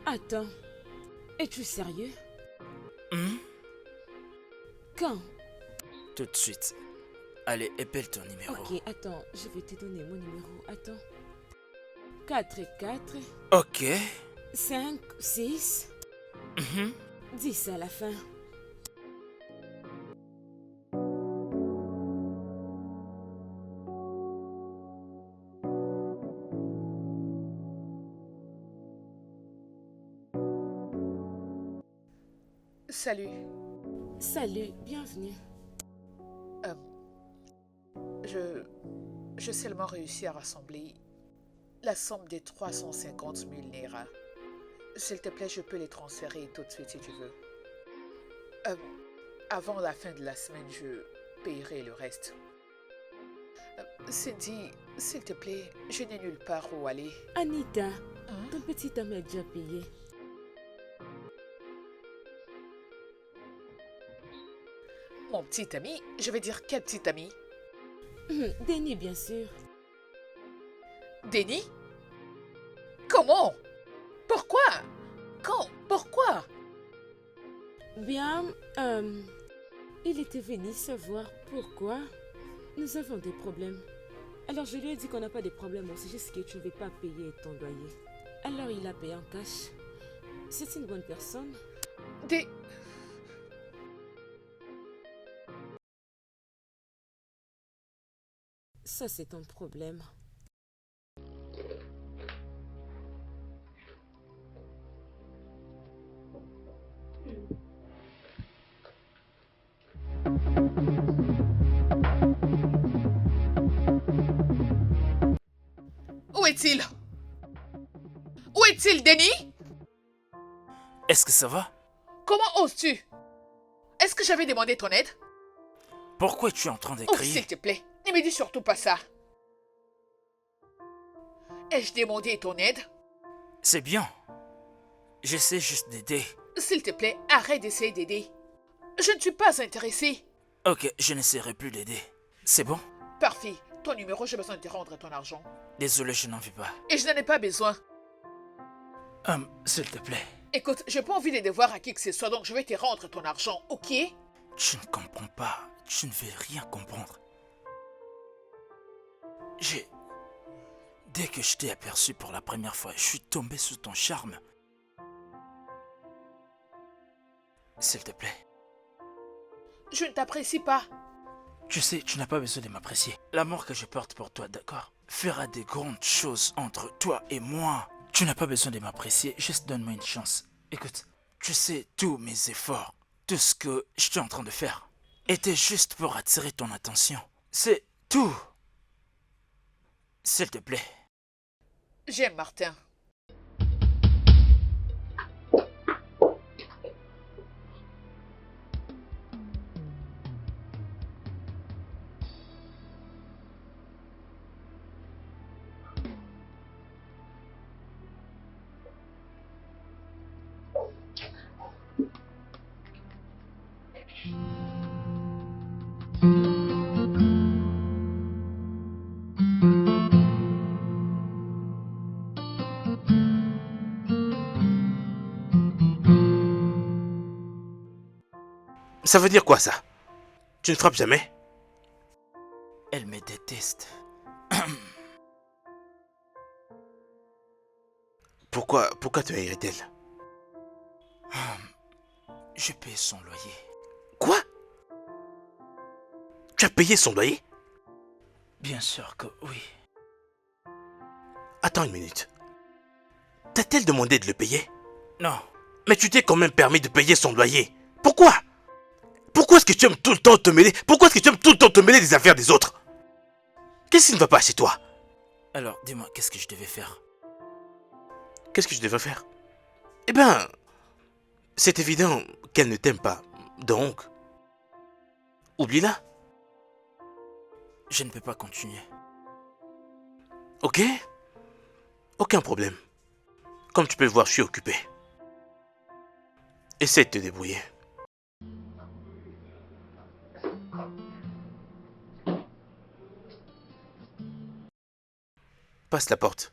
Attends, es-tu sérieux? Hmm? Quand? Tout de suite. Allez, épelle ton numéro. Ok, attends, je vais te donner mon numéro. Attends. 4 et 4, Ok. 5, 6, Mhm. 10 à la fin. Salut. Salut, bienvenue. J'ai seulement réussi à rassembler la somme des 350 000 Naira. S'il te plaît, je peux les transférer tout de suite si tu veux. Avant la fin de la semaine, je payerai le reste. Cindy, s'il te plaît, je n'ai nulle part où aller. Anita, Hein? ton petit ami a déjà payé. Mon petit ami, je vais dire quel petit ami? Denis, bien sûr. Denis? Comment? Pourquoi? Quand? Pourquoi? Bien, il était venu savoir pourquoi nous avons des problèmes. Alors je lui ai dit qu'on n'a pas de problème, c'est juste que tu ne veux pas payer ton loyer. Alors il a payé en cash. C'est une bonne personne. Des... Ça, c'est ton problème. Où est-il? Où est-il, Denis? Est-ce que ça va? Comment oses-tu? Est-ce que j'avais demandé ton aide? Pourquoi tu es en train de Oh, crier? s'il te plaît, ne me dis surtout pas ça. Ai-je demandé ton aide? C'est bien. J'essaie juste d'aider. S'il te plaît, arrête d'essayer d'aider. Je ne suis pas intéressé. Ok, je n'essaierai plus d'aider. C'est bon? Parfait. Ton numéro, j'ai besoin de te rendre ton argent. Désolé, je n'en veux pas. Et je n'en ai pas besoin. S'il te plaît. Écoute, j'ai pas envie de devoir à qui que ce soit, donc je vais te rendre ton argent, ok? Tu ne comprends pas. Tu ne veux rien comprendre. Dès que je t'ai aperçu pour la première fois, je suis tombé sous ton charme. S'il te plaît. Je ne t'apprécie pas. Tu sais, tu n'as pas besoin de m'apprécier. L'amour que je porte pour toi, d'accord, fera des grandes choses entre toi et moi. Tu n'as pas besoin de m'apprécier, juste donne-moi une chance. Écoute, tu sais, tous mes efforts, tout ce que je suis en train de faire, était juste pour attirer ton attention. C'est tout. S'il te plaît. J'aime Martin. Ça veut dire quoi ça? Tu ne frappes jamais? Elle me déteste. Pourquoi te haïrait-elle? Je paie son loyer. Quoi? Tu as payé son loyer? Bien sûr que oui. Attends une minute. T'a-t-elle demandé de le payer? Non, Mais tu t'es quand même permis de payer son loyer. Pourquoi? Pourquoi est-ce que tu aimes tout le temps te mêler? Pourquoi est-ce que tu aimes tout le temps te mêler des affaires des autres? Qu'est-ce qui ne va pas chez toi? alors dis-moi, qu'est-ce que je devais faire? Qu'est-ce que je devrais faire? Eh ben, C'est évident qu'elle ne t'aime pas. Donc, oublie-la. Je ne peux pas continuer. Ok? Aucun problème. Comme tu peux le voir, je suis occupé. Essaie de te débrouiller. Passe la porte.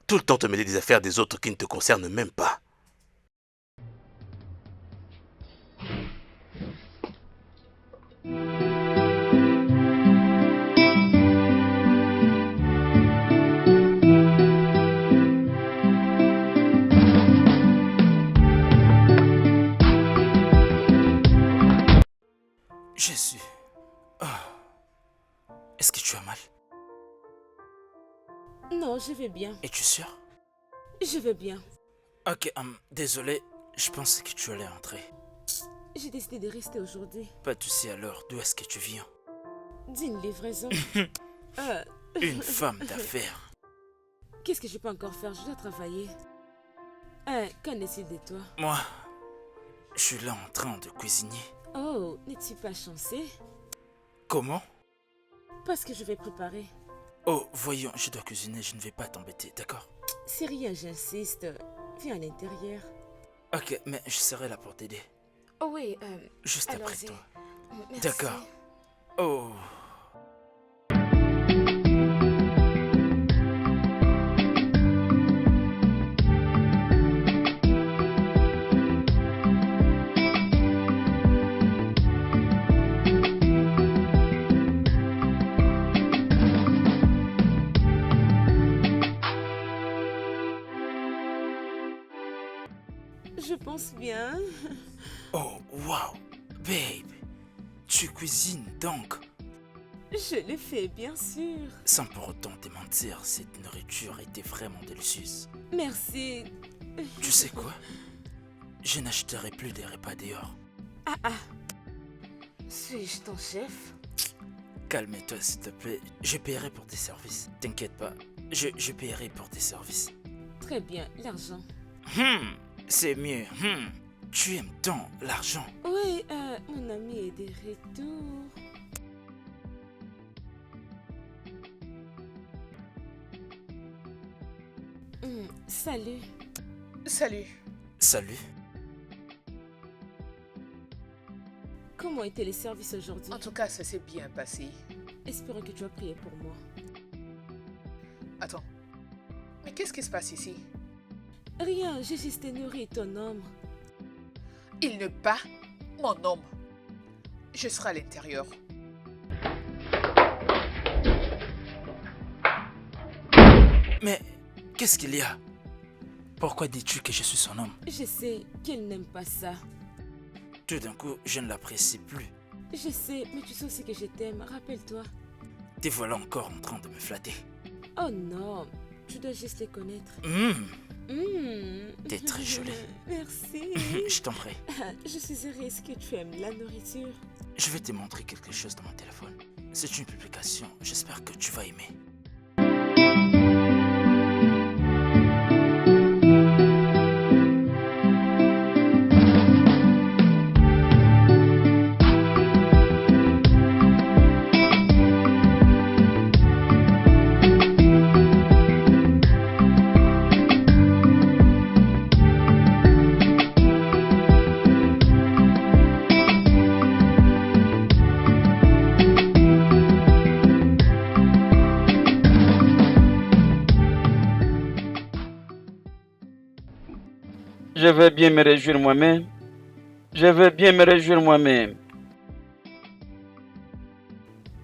Tout le temps te mêler des affaires des autres qui ne te concernent même pas. Jésus. Ah. Est-ce que tu as mal? Non, je vais bien. Es-tu sûr? Je vais bien. Ok, désolé. Je pensais que tu allais entrer. J'ai décidé de rester aujourd'hui. Pas de souci alors. D'où est-ce que tu viens? D'une livraison. Une femme d'affaires. Qu'est-ce que je peux encore faire? Je dois travailler. Qu'en est-il de toi? Moi, je suis là en train de cuisiner. Oh, n'es-tu pas chanceux? Comment? Parce que je vais préparer. Oh, voyons, je dois cuisiner, je ne vais pas t'embêter, d'accord? C'est rien, j'insiste. Viens à l'intérieur. Ok, mais je serai là pour t'aider. Oh oui, Juste après allons-y. toi. Merci. D'accord. Oh. Je pense bien. Oh, wow. Babe, tu cuisines donc? Je le fais, bien sûr. Sans pour autant te mentir, cette nourriture était vraiment délicieuse. Merci. Tu sais quoi? Je n'achèterai plus des repas dehors. Suis-je ton chef? Calme-toi s'il te plaît, je paierai pour tes services. T'inquiète pas, je paierai pour tes services. Très bien, l'argent. C'est mieux. Tu aimes tant l'argent. Oui, mon ami est de retour. Salut. Salut. Salut. Comment étaient les services aujourd'hui? En tout cas, ça s'est bien passé. Espérons que tu as prié pour moi. Attends. Mais qu'est-ce qui se passe ici? Rien, j'ai juste nourri ton homme. Il ne pas mon homme. Je serai à l'intérieur. Mais qu'est-ce qu'il y a? Pourquoi dis-tu que je suis son homme? Je sais qu'elle n'aime pas ça. Tout d'un coup, je ne l'apprécie plus. Je sais, mais tu sais aussi que je t'aime, rappelle-toi. Te voilà encore en train de me flatter. Oh non, tu dois juste les connaître. T'es très jolie. Merci. Je t'en prie. Je suis heureuse que tu aimes la nourriture. Je vais te montrer quelque chose dans mon téléphone. C'est une publication. J'espère que tu vas aimer. Je veux bien me réjouir moi-même. Je veux bien me réjouir moi-même.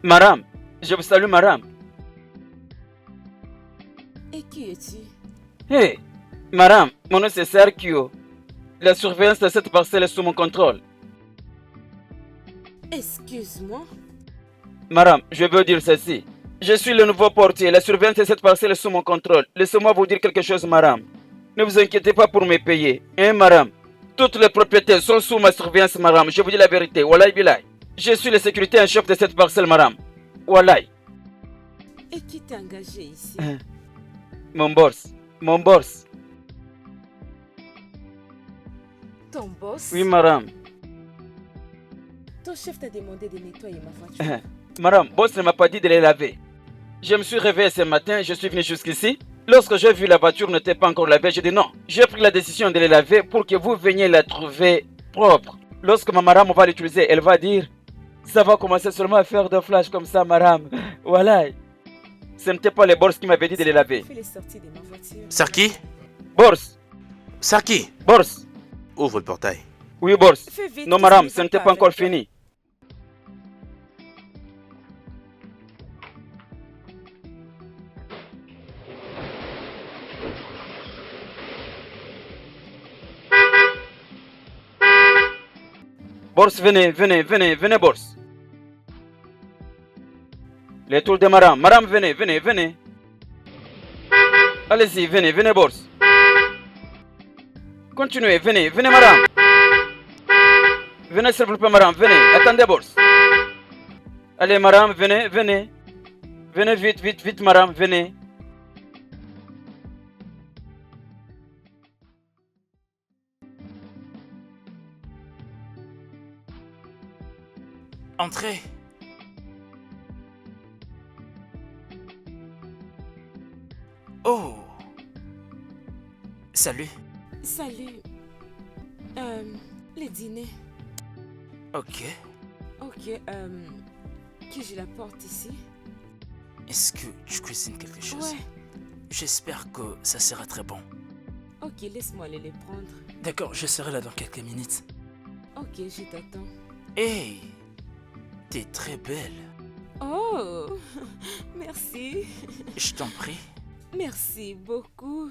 Madame, je vous salue, madame. Et qui es-tu? Hé, madame, mon nom c'est Sergio. La surveillance de cette parcelle est sous mon contrôle. Excuse-moi. Madame, je veux dire ceci. Je suis le nouveau portier. La surveillance de cette parcelle est sous mon contrôle. Laissez-moi vous dire quelque chose, madame. Ne vous inquiétez pas pour me payer. Hein, madame? Toutes les propriétés sont sous ma surveillance, madame. Je vous dis la vérité. Wallahi billahi. Je suis le sécurité en chef de cette parcelle, madame. Wallahi. Et qui t'a engagé ici? Mon boss. Mon boss. Ton boss? Oui, madame. Ton chef t'a demandé de nettoyer ma voiture. Madame, boss ne m'a pas dit de les laver. Je me suis réveillé ce matin, je suis venu jusqu'ici. Lorsque j'ai vu la voiture n'était pas encore lavée, j'ai dit non. J'ai pris la décision de les laver pour que vous veniez la trouver propre. Lorsque ma madame va l'utiliser, elle va dire ça va commencer seulement à faire des flashs comme ça, madame. Voilà. Ce n'était pas les boss qui m'avaient dit de les laver. Fais les sorties de ma voiture. Sarki? Boss, Sarki! boss. Ouvre le portail. Oui, boss. Fais vite. Non, que madame, ça ce ne va n'était pas pas encore avec toi. fini. Boss, venez, venez, venez, venez, boss. Les tours de madame. Madame, venez, venez, venez. Allez-y, venez, venez, boss. Continuez, venez, venez, madame. Venez, s'il vous plaît, madame, venez. Attendez, boss. Allez, madame, venez, venez. Venez vite, vite, vite, madame, venez. Entrez. Oh. Salut. Salut. Le dîner. Ok. Ok, que je la porte ici? Est-ce que tu cuisines quelque chose? Ouais. J'espère que ça sera très bon. Ok, laisse-moi aller les prendre. D'accord, je serai là dans quelques minutes. Ok, je t'attends. Hey, t'es très belle. Oh, merci. Je t'en prie. Merci beaucoup.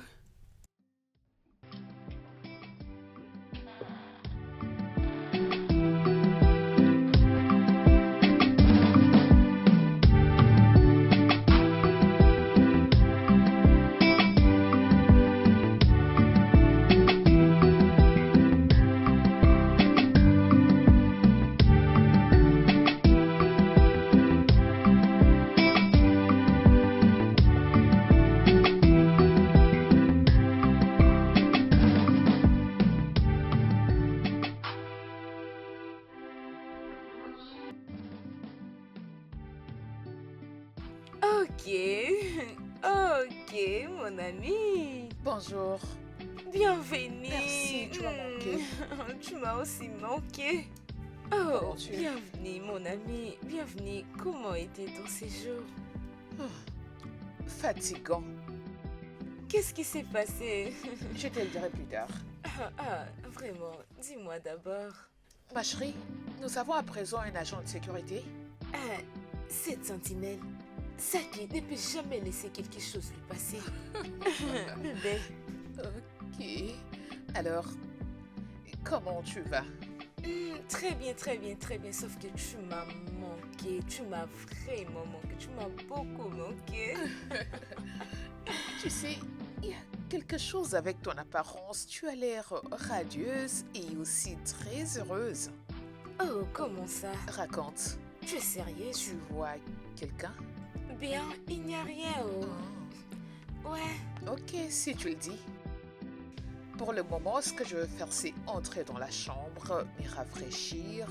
Ok, ok, mon ami. Bonjour. Bienvenue. Merci, tu m'as manqué. Tu m'as aussi manqué. Comment Oh, tu es? bienvenue, mon ami. Bienvenue. Comment était ton séjour? Fatigant. Qu'est-ce qui s'est passé? Je te le dirai plus tard. Vraiment, dis-moi d'abord. Ma chérie, nous avons à présent un agent de sécurité. Cette sentinelle, Saki ne peut jamais laisser quelque chose lui passer. Bébé, Ok. Alors, comment tu vas? très bien, très bien, très bien. Sauf que tu m'as manqué. Tu m'as vraiment manqué. Tu m'as beaucoup manqué. Tu sais, il y a quelque chose avec ton apparence. Tu as l'air radieuse et aussi très heureuse. Oh, comment ça? Raconte, Tu es sérieuse? tu vois quelqu'un? Bien, il n'y a rien. Oh. Ouais. Ok, si tu le dis. Pour le moment, ce que je veux faire, c'est entrer dans la chambre, me rafraîchir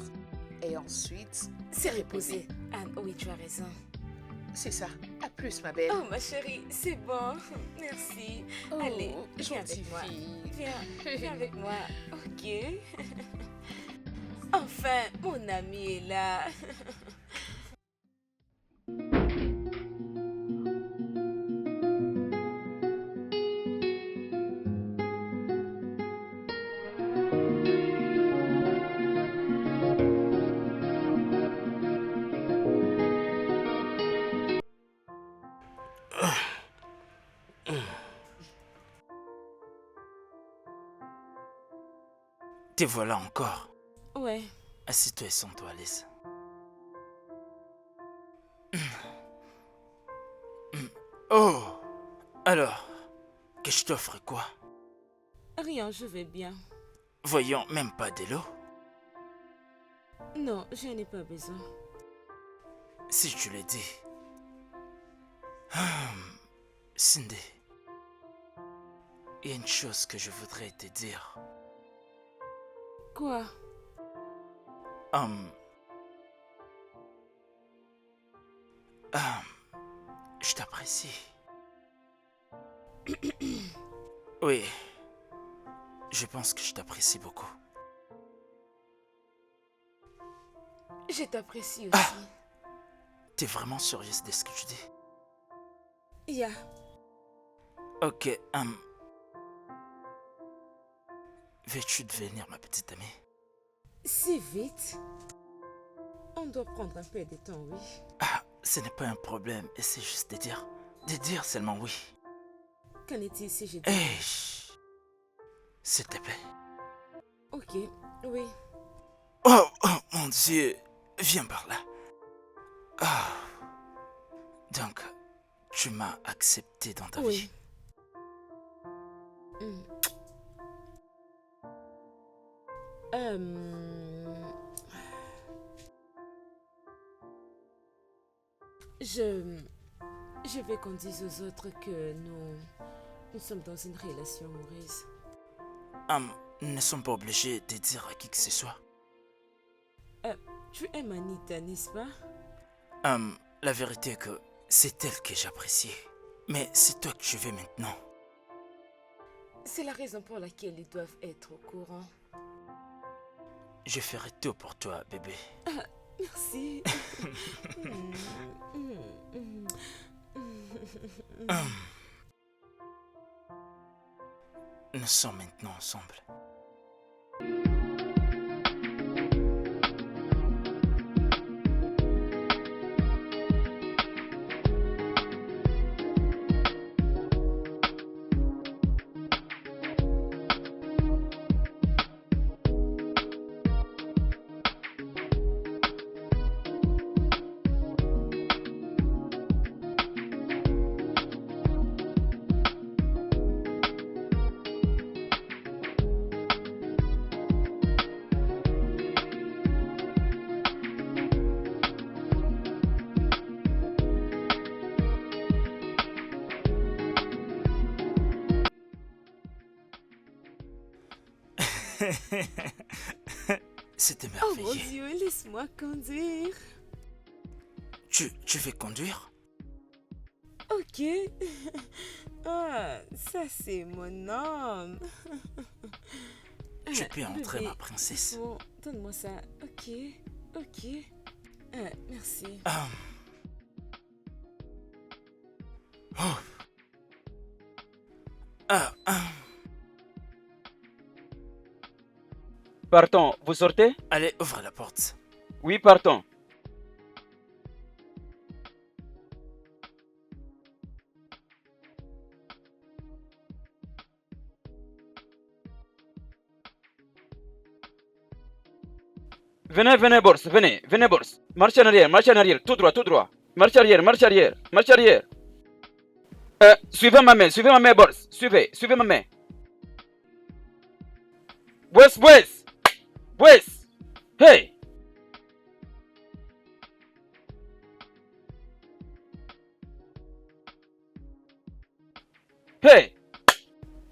et ensuite C'est reposé. Anne, oui, tu as raison. c'est ça. À plus, ma belle. Oh, ma chérie, c'est bon. Merci. Oh, allez, viens gentille avec moi. fille. Viens avec moi. Ok. Enfin, mon ami est là. Te voilà encore. Ouais. Assieds-toi et sens-toi à l'aise. Oh, alors, que je t'offre quoi? Rien, je vais bien. Voyons, même pas de l'eau. Non, je n'en ai pas besoin. Si je le dis. Cindy, il y a une chose que je voudrais te dire. Quoi? Hum, je t'apprécie. Oui, je pense que je t'apprécie beaucoup. Je t'apprécie aussi. T'es vraiment sérieuse de ce que tu dis? Yeah. Ok, veux-tu devenir ma petite amie? Si vite? On doit prendre un peu de temps, oui. Ce n'est pas un problème, essaie juste de dire seulement oui. Qu'en est-il si je dis? Hey, chut. S'il te plaît. Ok, oui. Oh, mon Dieu, viens par là. Donc, tu m'as accepté dans ta vie. Oui. Hmm. Je vais qu'on dise aux autres que nous sommes dans une relation amoureuse. Nous ne sommes pas obligés de dire à qui que ce soit. Tu aimes Anita, n'est-ce pas? La vérité est que c'est elle que j'appréciais. Mais c'est toi que je veux maintenant. C'est la raison pour laquelle ils doivent être au courant. Je ferai tout pour toi, bébé. Merci. Nous sommes maintenant ensemble. C'était Oh mon merveilleux. Dieu, laisse-moi conduire. Tu veux conduire? Ok. Ah, ça c'est mon homme. Tu peux entrer, Bébé, ma princesse. bon, donne-moi ça. Ok, ok. Merci. Partons, vous sortez? Allez, ouvre la porte. Oui, partons. Venez, venez, Boris, venez, venez, Boris. Marche en arrière, tout droit, tout droit. Marche arrière, marche arrière, marche arrière. Suivez ma main, Boris. Suivez ma main. West. Hey! Hey!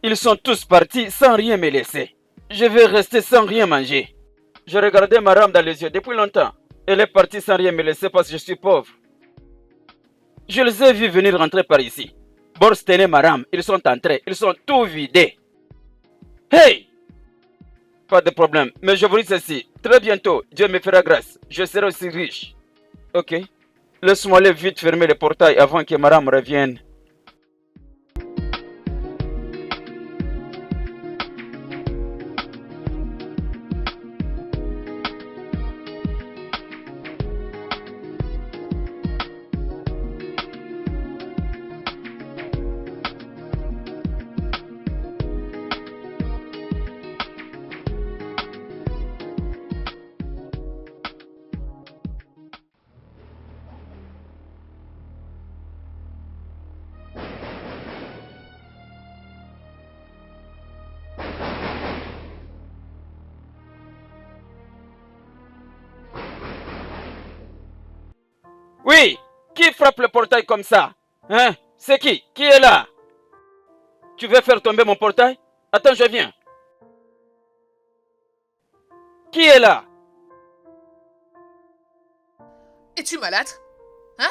Ils sont tous partis sans rien me laisser. Je vais rester sans rien manger. Je regardais ma rame dans les yeux depuis longtemps. Elle est partie sans rien me laisser parce que je suis pauvre. Je les ai vus venir rentrer par ici. Boris tenait ma rame. Ils sont entrés. Ils sont tout vidés. Hey! Pas de problème. Mais je vous dis ceci. Très bientôt, Dieu me fera grâce. Je serai aussi riche. Ok? Laisse-moi aller vite fermer le portail avant que ma rame revienne. Oui, qui frappe le portail comme ça? Hein? C'est qui? Qui est là? Tu veux faire tomber mon portail? Attends, je viens. Qui est là? Es-tu malade? Hein?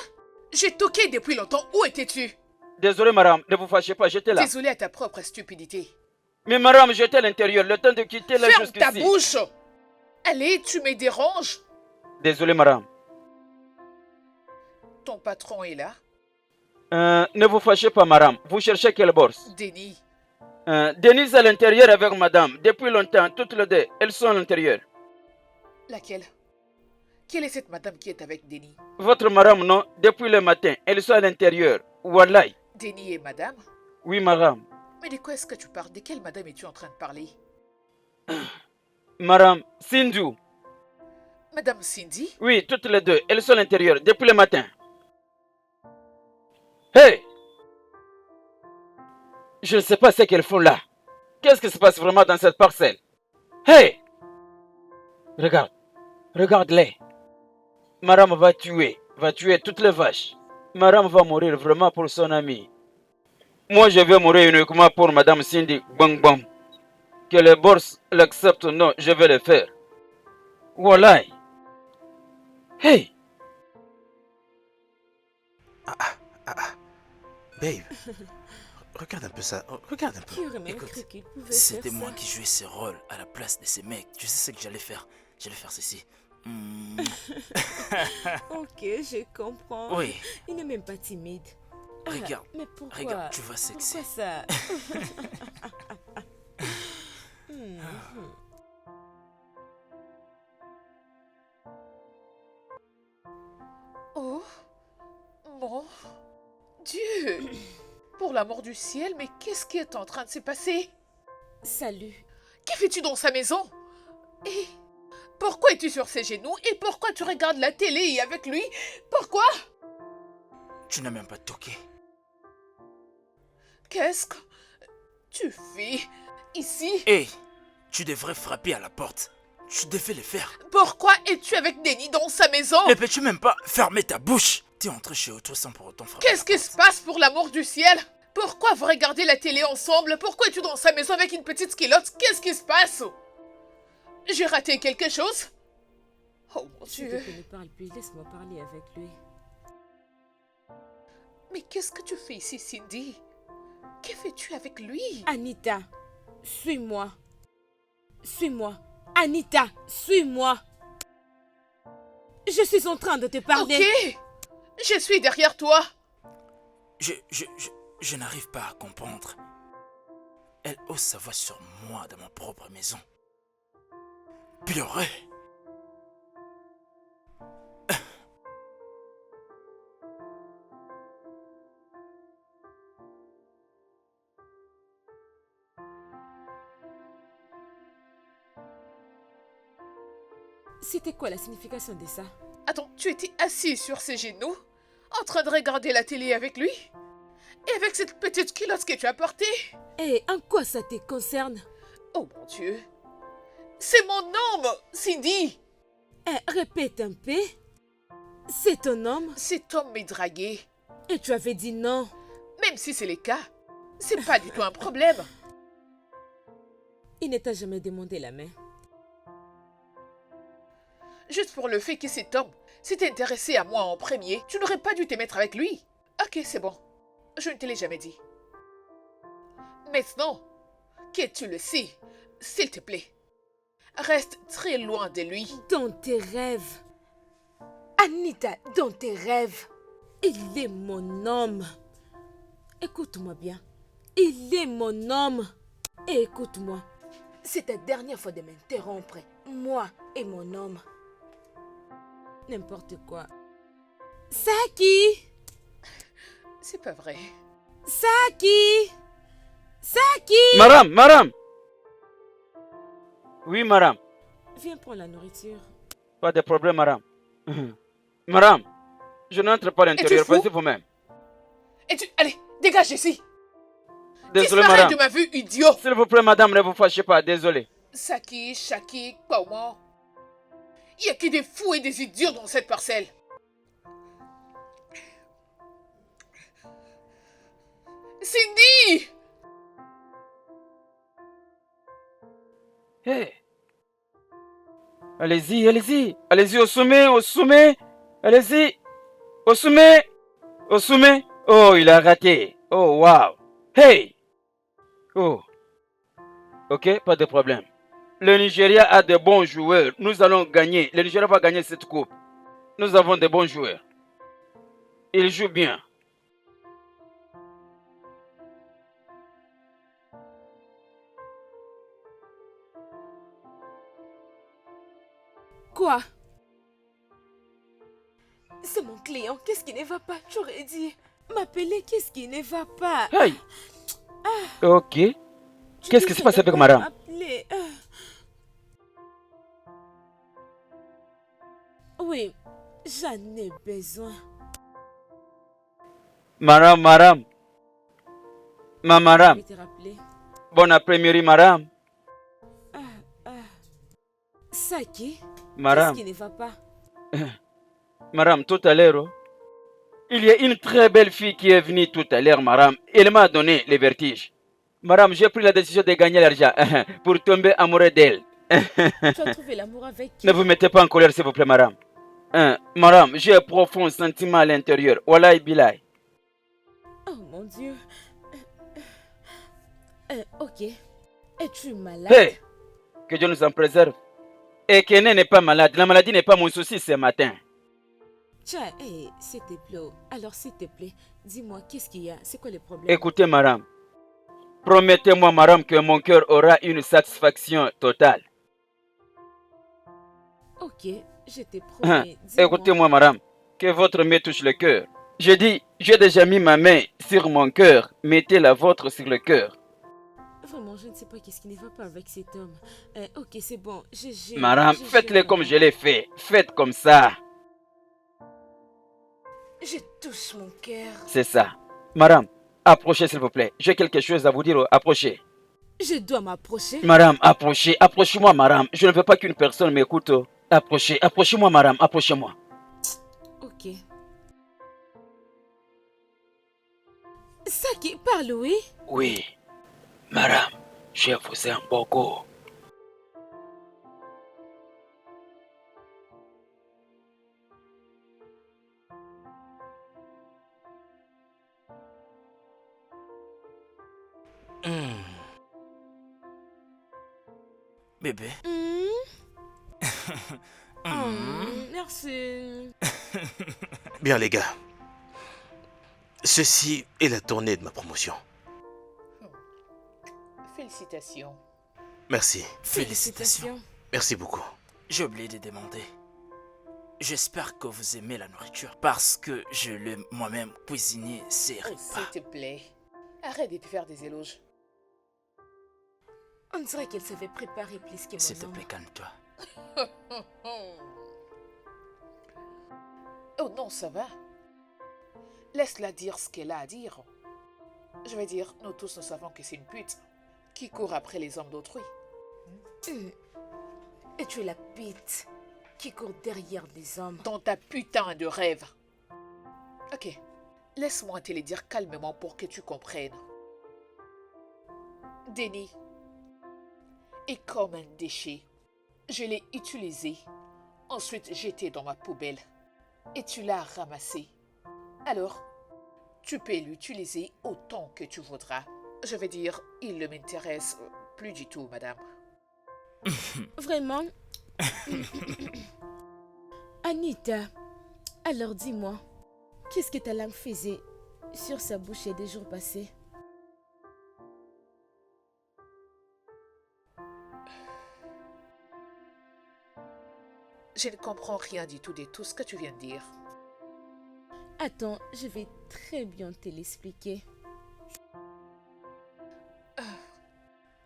J'ai toqué depuis longtemps. Où étais-tu? Désolé, madame, ne vous fâchez pas, j'étais là. Désolé à ta propre stupidité. Mais madame, j'étais à l'intérieur, le temps de quitter là Ferme ta jusqu'ici. bouche! Allez, tu me déranges. Désolé, madame. Ton patron est là. Ne vous fâchez pas, madame. Vous cherchez quelle bourse? Denis. Denise à l'intérieur avec madame. Depuis longtemps, toutes les deux, elles sont à l'intérieur. Laquelle? Quelle est cette madame qui est avec Denis? Votre madame, non? Depuis le matin, elles sont à l'intérieur. Wallahi. Denis et madame? Oui, madame. Mais de quoi est-ce que tu parles? De quelle madame es-tu en train de parler? Madame Sindhu. Madame Cindy? Oui, toutes les deux, elles sont à l'intérieur depuis le matin. Hey! Je ne sais pas ce qu'elles font là. Qu'est-ce qui se passe vraiment dans cette parcelle? Hey! Regarde, regarde-les. Madame va tuer toutes les vaches. Madame va mourir vraiment pour son ami. Moi, je vais mourir uniquement pour Madame Cindy. Bang bang. Que les bourses l'acceptent ou non, je vais le faire. Voilà. Hey! Babe, regarde un peu ça. Regarde un peu. Qui aurait même Écoute, cru qu'il pouvait C'était faire moi ça? qui jouais ce rôle à la place de ces mecs. Tu sais ce que j'allais faire? J'allais faire ceci. Ok, je comprends. Oui. Il n'est même pas timide. Ah, Regarde, mais pourquoi? regarde, tu vois sexy. Pourquoi ça? Hmm. Oh mon Dieu! Pour l'amour du ciel, mais qu'est-ce qui est en train de se passer? Salut. Que fais-tu dans sa maison? Et pourquoi es-tu sur ses genoux? Et pourquoi tu regardes la télé avec lui? Pourquoi? Tu n'as même pas toqué. Qu'est-ce que tu fais ici? Hé, tu devrais frapper à la porte. Tu devais le faire. Pourquoi es-tu avec Denis dans sa maison? Ne peux-tu même pas fermer ta bouche? T'es entré chez autre sans pour autant frapper. Qu'est-ce qui se passe pour l'amour du ciel? Pourquoi vous regardez la télé ensemble? Pourquoi es-tu dans sa maison avec une petite skilotte? Qu'est-ce qui se passe? J'ai raté quelque chose? Oh mon Je Dieu. veux qu'on ne parle plus. Laisse-moi parler avec lui. Mais qu'est-ce que tu fais ici, Cindy? Que fais-tu avec lui? Anita, suis-moi. Suis-moi. Anita, suis-moi. Je suis en train de te parler. Ok, je suis derrière toi. Je n'arrive pas à comprendre. Elle ose sa voix sur moi dans ma propre maison. Pleurer. C'était quoi la signification de ça? Attends, tu étais assis sur ses genoux, en train de regarder la télé avec lui? Et avec cette petite culotte que tu as portée? Et en quoi ça te concerne? Oh mon Dieu. C'est mon homme, Cindy. Répète un peu. C'est ton homme? Cet homme m'est dragué. Et tu avais dit non. Même si c'est le cas, c'est pas du tout un problème. Il ne t'a jamais demandé la main. Juste pour le fait que cet homme s'est intéressé à moi en premier, tu n'aurais pas dû te mettre avec lui. Ok, c'est bon. Je ne te l'ai jamais dit. Maintenant que tu le sais, s'il te plaît, reste très loin de lui. Dans tes rêves. Anita, dans tes rêves. Il est mon homme. Écoute-moi bien. Il est mon homme. Et écoute-moi. C'est ta dernière fois de m'interrompre. Moi et mon homme. N'importe quoi. Saki! C'est pas vrai. Saki! Saki! Madame! Oui, madame. Viens prendre la nourriture. Pas de problème, madame. Madame, je n'entre pas à l'intérieur, fou? vas-y vous-même. Et tu... Allez, dégage d'ici. Désolé, Disparais madame. de ma vue, idiot. S'il vous plaît, madame, ne vous fâchez pas, désolé. Saki, Shaki, comment? Il y a que des fous et des idiots dans cette parcelle. Cindy! Hey. Allez-y, allez-y. Allez-y au sommet, au sommet. Allez-y. Au sommet. Au sommet. Oh, il a raté. Oh, wow. Hey. Oh. Ok, pas de problème. Le Nigeria a de bons joueurs. Nous allons gagner. Le Nigeria va gagner cette coupe. Nous avons de bons joueurs. Ils jouent bien. Quoi? C'est mon client. Qu'est-ce qui ne va pas? J'aurais dit m'appeler. Qu'est-ce qui ne va pas? Hey. Ok. Qu'est-ce qui se passe avec madame? M'appeler. Oui, j'en ai besoin. Madame. Ma Je madame. vais te rappeler. Bon après-midi, madame. Saki, Madame. qu'est-ce qui ne va pas? Madame, tout à l'heure, oh, il y a une très belle fille qui est venue tout à l'heure, madame. Elle m'a donné le vertige. Madame, j'ai pris la décision de gagner l'argent pour tomber amoureux d'elle. Tu as trouvé l'amour avec qui? Ne vous mettez pas en colère, s'il vous plaît, madame. Madame, j'ai un profond sentiment à l'intérieur. Wallahi bilay. Oh mon Dieu. Ok. Es-tu malade? Hey, que Dieu nous en préserve. Et Kené n'est pas malade. La maladie n'est pas mon souci ce matin. Tiens, s'il te plaît. Alors, s'il te plaît, dis-moi, qu'est-ce qu'il y a? C'est quoi le problème? Écoutez, madame. Promettez-moi, madame, que mon cœur aura une satisfaction totale. Ok, je te promets. Dis-moi. Écoutez-moi, madame, que votre main touche le cœur. Je dis, j'ai déjà mis ma main sur mon cœur. Mettez la vôtre sur le cœur. Vraiment, je ne sais pas qu'est-ce qui ne va pas avec cet homme. Ok, c'est bon. Madame, faites-le comme je l'ai fait. Faites comme ça. Je touche mon cœur. C'est ça. Madame, approchez s'il vous plaît. J'ai quelque chose à vous dire. Approchez. Je dois m'approcher. Madame, approchez. Approchez-moi, madame. Je ne veux pas qu'une personne m'écoute. Approchez. Approchez-moi, madame. Approchez-moi. Ok. Ça qui parle, oui? Oui. Madame, je vous aime beaucoup. Bébé. Merci. Bien les gars, ceci est la tournée de ma promotion. Félicitations. Merci, Félicitations. merci beaucoup. J'ai oublié de demander. J'espère que vous aimez la nourriture parce que je l'ai moi-même cuisiné ces Oh, repas. s'il te plaît. Arrête de te faire des éloges. On dirait qu'elle savait préparer plus que S'il te mon plaît, homme. calme-toi. Oh non, ça va. Laisse-la dire ce qu'elle a à dire. Je veux dire, nous tous nous savons que c'est une pute qui court après les hommes d'autrui. Et tu es la pute qui court derrière des hommes. Dans ta putain de rêve. Ok, laisse-moi te le dire calmement pour que tu comprennes. Denis est comme un déchet. Je l'ai utilisé, ensuite jeté dans ma poubelle et tu l'as ramassé. Alors, tu peux l'utiliser autant que tu voudras. Je veux dire, il ne m'intéresse plus du tout, madame. Vraiment? Anita, alors dis-moi, qu'est-ce que ta langue faisait sur sa bouche des jours passés? Je ne comprends rien du tout de tout ce que tu viens de dire. Attends, je vais très bien te l'expliquer.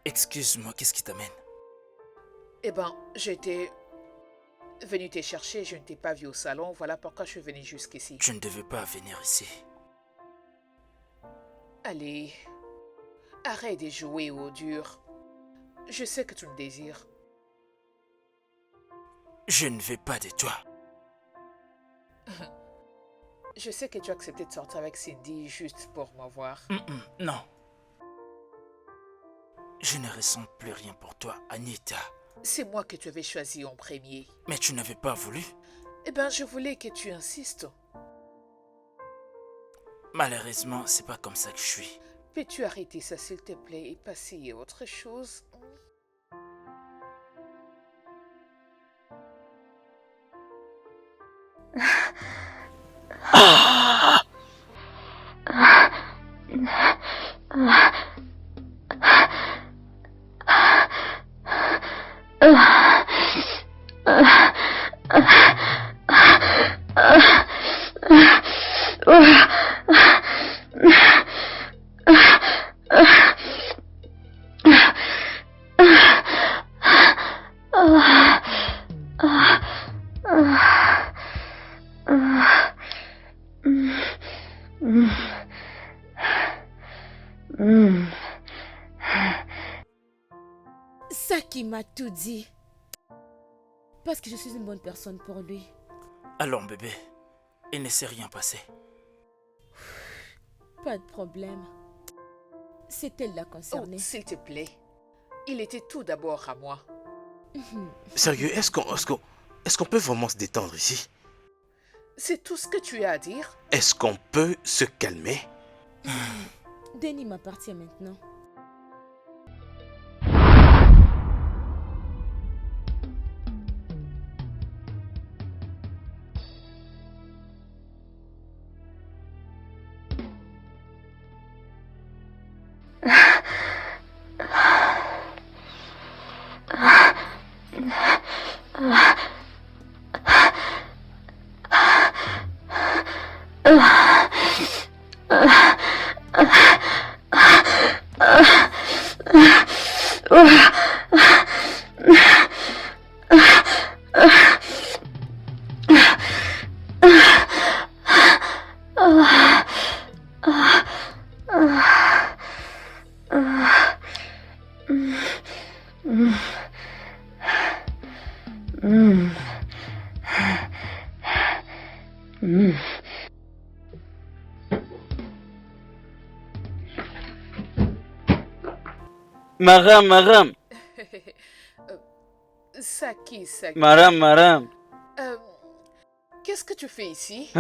Excuse-moi, qu'est-ce qui t'amène? Eh ben, j'étais venu te chercher, je ne t'ai pas vu au salon, voilà pourquoi je suis venu jusqu'ici. Je ne devais pas venir ici. Allez, arrête de jouer au dur. Je sais que tu me désires. Je ne veux pas de toi. Je sais que tu as accepté de sortir avec Cindy juste pour me voir. Non. Je ne ressens plus rien pour toi, Anita. C'est moi que tu avais choisi en premier. Mais tu n'avais pas voulu. Eh ben, je voulais que tu insistes. Malheureusement, c'est pas comme ça que je suis. Peux-tu arrêter ça, s'il te plaît, et passer à autre chose? Ça qui m'a tout dit. Parce que je suis une bonne personne pour lui. Allons, bébé. Il ne s'est rien passé. Pas de problème. C'est elle la Oh, concernée. s'il te plaît. Il était tout d'abord à moi. Sérieux, est-ce qu'on peut vraiment se détendre ici? C'est tout ce que tu as à dire? Est-ce qu'on peut se calmer? Denis m'appartient maintenant. Maram. Saki. Maram. Qu'est-ce que tu fais ici?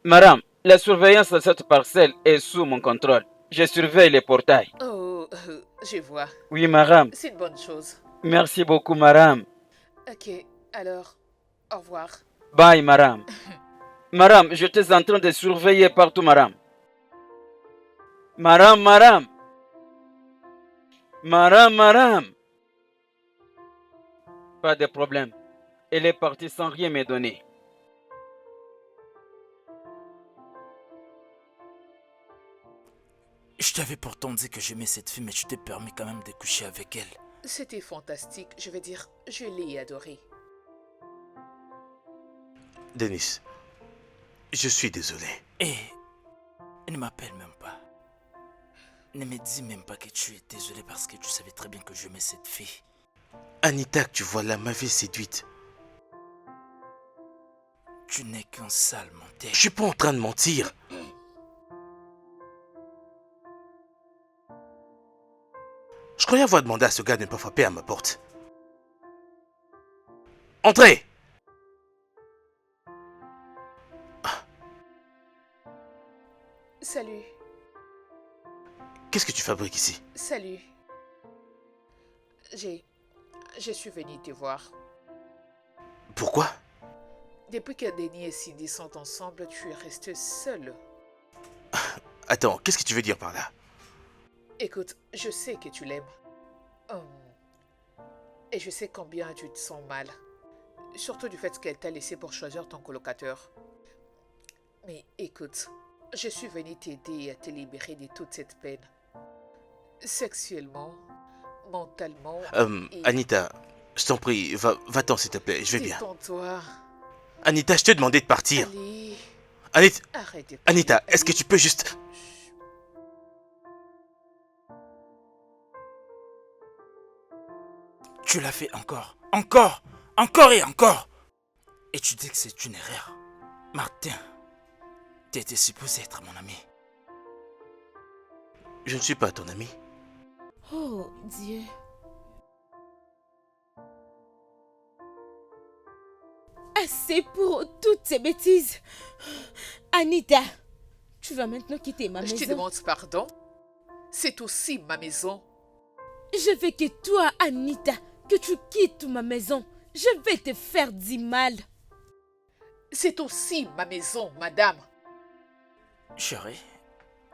Maram, la surveillance de cette parcelle est sous mon contrôle. Je surveille les portails. Oh, je vois. Oui, Maram. C'est une bonne chose. Merci beaucoup, Maram. Ok, alors, au revoir. Bye, Maram. Maram, j'étais en train de surveiller partout, Maram. Maram. Pas de problème. Elle est partie sans rien me donner. Je t'avais pourtant dit que j'aimais cette fille, mais tu t'es permis quand même de coucher avec elle. C'était fantastique, je veux dire, je l'ai adoré. Denis, je suis désolé. Et ne m'appelle même pas. Ne me dis même pas que tu es désolé parce que tu savais très bien que j'aimais cette fille. Anita, que tu vois là, m'avait séduite. Tu n'es qu'un sale menteur. Je suis pas en train de mentir. Je croyais avoir demandé à ce gars de ne pas frapper à ma porte. Entrez! Salut. Qu'est-ce que tu fabriques ici? Salut. Je suis venue te voir. Pourquoi? Depuis que Denis et Cindy sont ensemble, tu es resté seul. Attends, qu'est-ce que tu veux dire par là? Écoute, je sais que tu l'aimes. Et je sais combien tu te sens mal. Surtout du fait qu'elle t'a laissé pour choisir ton colocateur. Mais écoute, je suis venue t'aider à te libérer de toute cette peine. Sexuellement, mentalement... et... Anita, je t'en prie, va-t'en s'il te plaît, je vais bien. Détends-toi. Anita, je t'ai demandé de partir. Allez, Anita, arrête de parler. Anita, est-ce que Allez. tu peux juste... Chut. Tu l'as fait encore et encore. Et tu dis que c'est une erreur. Martin, Tu étais supposé être mon ami. Je ne suis pas ton ami. Oh, Dieu. Assez pour toutes ces bêtises. Anita, tu vas maintenant quitter ma Je te maison. demande pardon. C'est aussi ma maison. Je veux que toi, Anita, que tu quittes ma maison. Je vais te faire du mal. C'est aussi ma maison, madame. Chérie,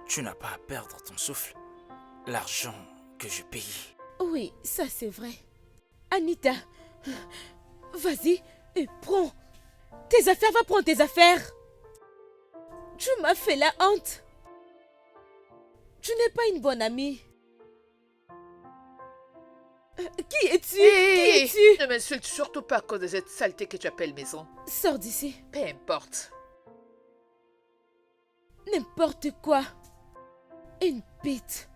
tu n'as pas à perdre ton souffle. L'argent que je paye. Oui, ça c'est vrai. Anita, vas-y et prends tes affaires, va prendre tes affaires. Tu m'as fait la honte. Tu n'es pas une bonne amie. Qui es-tu? Qui es-tu? Ne m'insulte surtout pas à cause de cette saleté que tu appelles maison. Sors d'ici. Peu importe. N'importe quoi. Une bête.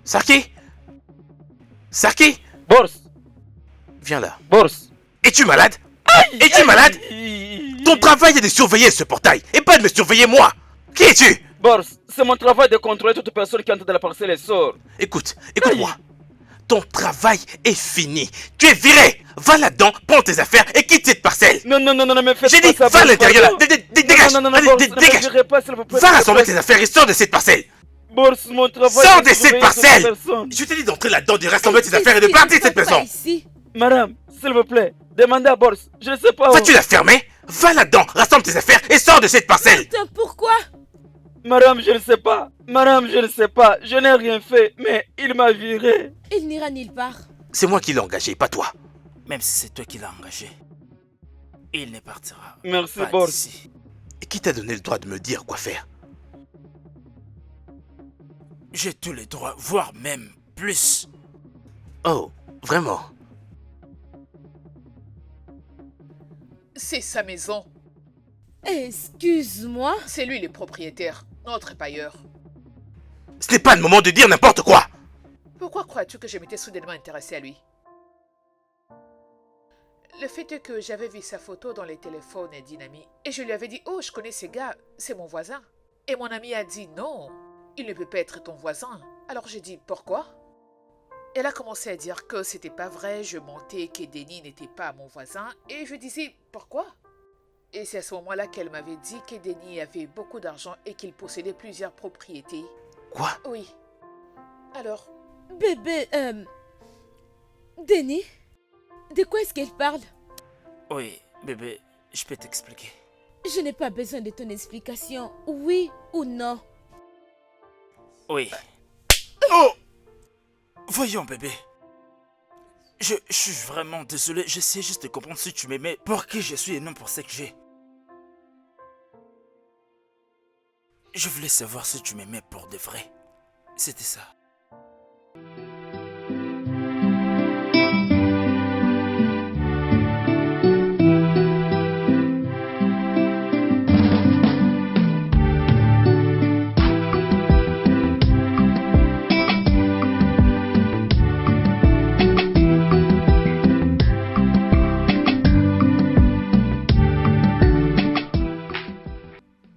Sarki? Sarki? Bors, Viens là. Bors. Es-tu malade? Es-tu malade? Ton travail est de surveiller ce portail et pas de me surveiller moi. Qui es-tu? Bors, c'est mon travail de contrôler toute personne qui entre dans la parcelle et sort. Écoute-moi. Ton travail est fini. Tu es viré. Va là-dedans, prends tes affaires et quitte cette parcelle. Non, mais faites J'ai pas dit, ça, va à Bors, l'intérieur là. pardon. Dégage. Non, Allez, Bors, dégage. ne me virez pas, s'il vous plaît. Va rassembler tes affaires et sors de cette parcelle. Bors, mon travail Sors est de cette surveiller toute parcelle. personne. Je t'ai dit d'entrer là-dedans, de rassembler tes affaires et de partir de cette maison. Ici. Madame, s'il vous plaît, demandez à Bors. Je ne sais pas où. Vas-tu la fermer? Va là-dedans, rassemble tes affaires et sors de cette parcelle. Attends, pourquoi? Madame, je ne sais pas. Madame, je ne sais pas. Je n'ai rien fait, mais il m'a viré. Il n'ira nulle part. C'est moi qui l'ai engagé, pas toi. Même si c'est toi qui l'as engagé, il ne partira Merci, pas Bors. d'ici. Et qui t'a donné le droit de me dire quoi faire? J'ai tous les droits, voire même plus. Oh, vraiment? C'est sa maison. Excuse-moi. C'est lui le propriétaire, notre bailleur. Ce n'est pas le moment de dire n'importe quoi. Pourquoi crois-tu que je m'étais soudainement intéressée à lui? Le fait est que j'avais vu sa photo dans les téléphones d'une amie et je lui avais dit « Oh, je connais ces gars, c'est mon voisin. » Et mon ami a dit « Non, il ne peut pas être ton voisin. » Alors j'ai dit « Pourquoi ?» Elle a commencé à dire que c'était pas vrai, je mentais, que Denis n'était pas mon voisin et je disais « Pourquoi ?» Et c'est à ce moment-là qu'elle m'avait dit que Denis avait beaucoup d'argent et qu'il possédait plusieurs propriétés. Quoi? Oui. Alors, Bébé, Denis, de quoi est-ce qu'elle parle? Oui, bébé, je peux t'expliquer. Je n'ai pas besoin de ton explication, oui ou non. Oui. Oh! Voyons, bébé. Je suis vraiment désolé. J'essaie juste de comprendre si tu m'aimais pour qui je suis et non pour ce que j'ai. Je voulais savoir si tu m'aimais pour de vrai. C'était ça.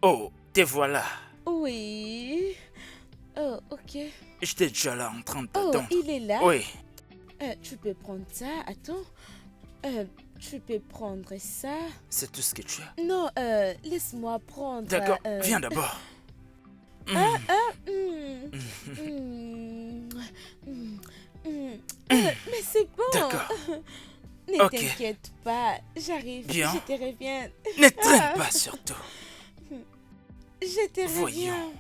Oh, te voilà. Oui. Oh, ok. J'étais déjà là en train de Oh, t'attendre. il est là? Oui. Tu peux prendre ça, attends. Tu peux prendre ça. C'est tout ce que tu as. Non, laisse-moi prendre. D'accord, viens d'abord. Mais c'est bon. D'accord. Ne Ok. t'inquiète pas, j'arrive. Bien. Je te reviens. Ne traîne pas surtout. Je te Voyons. reviens.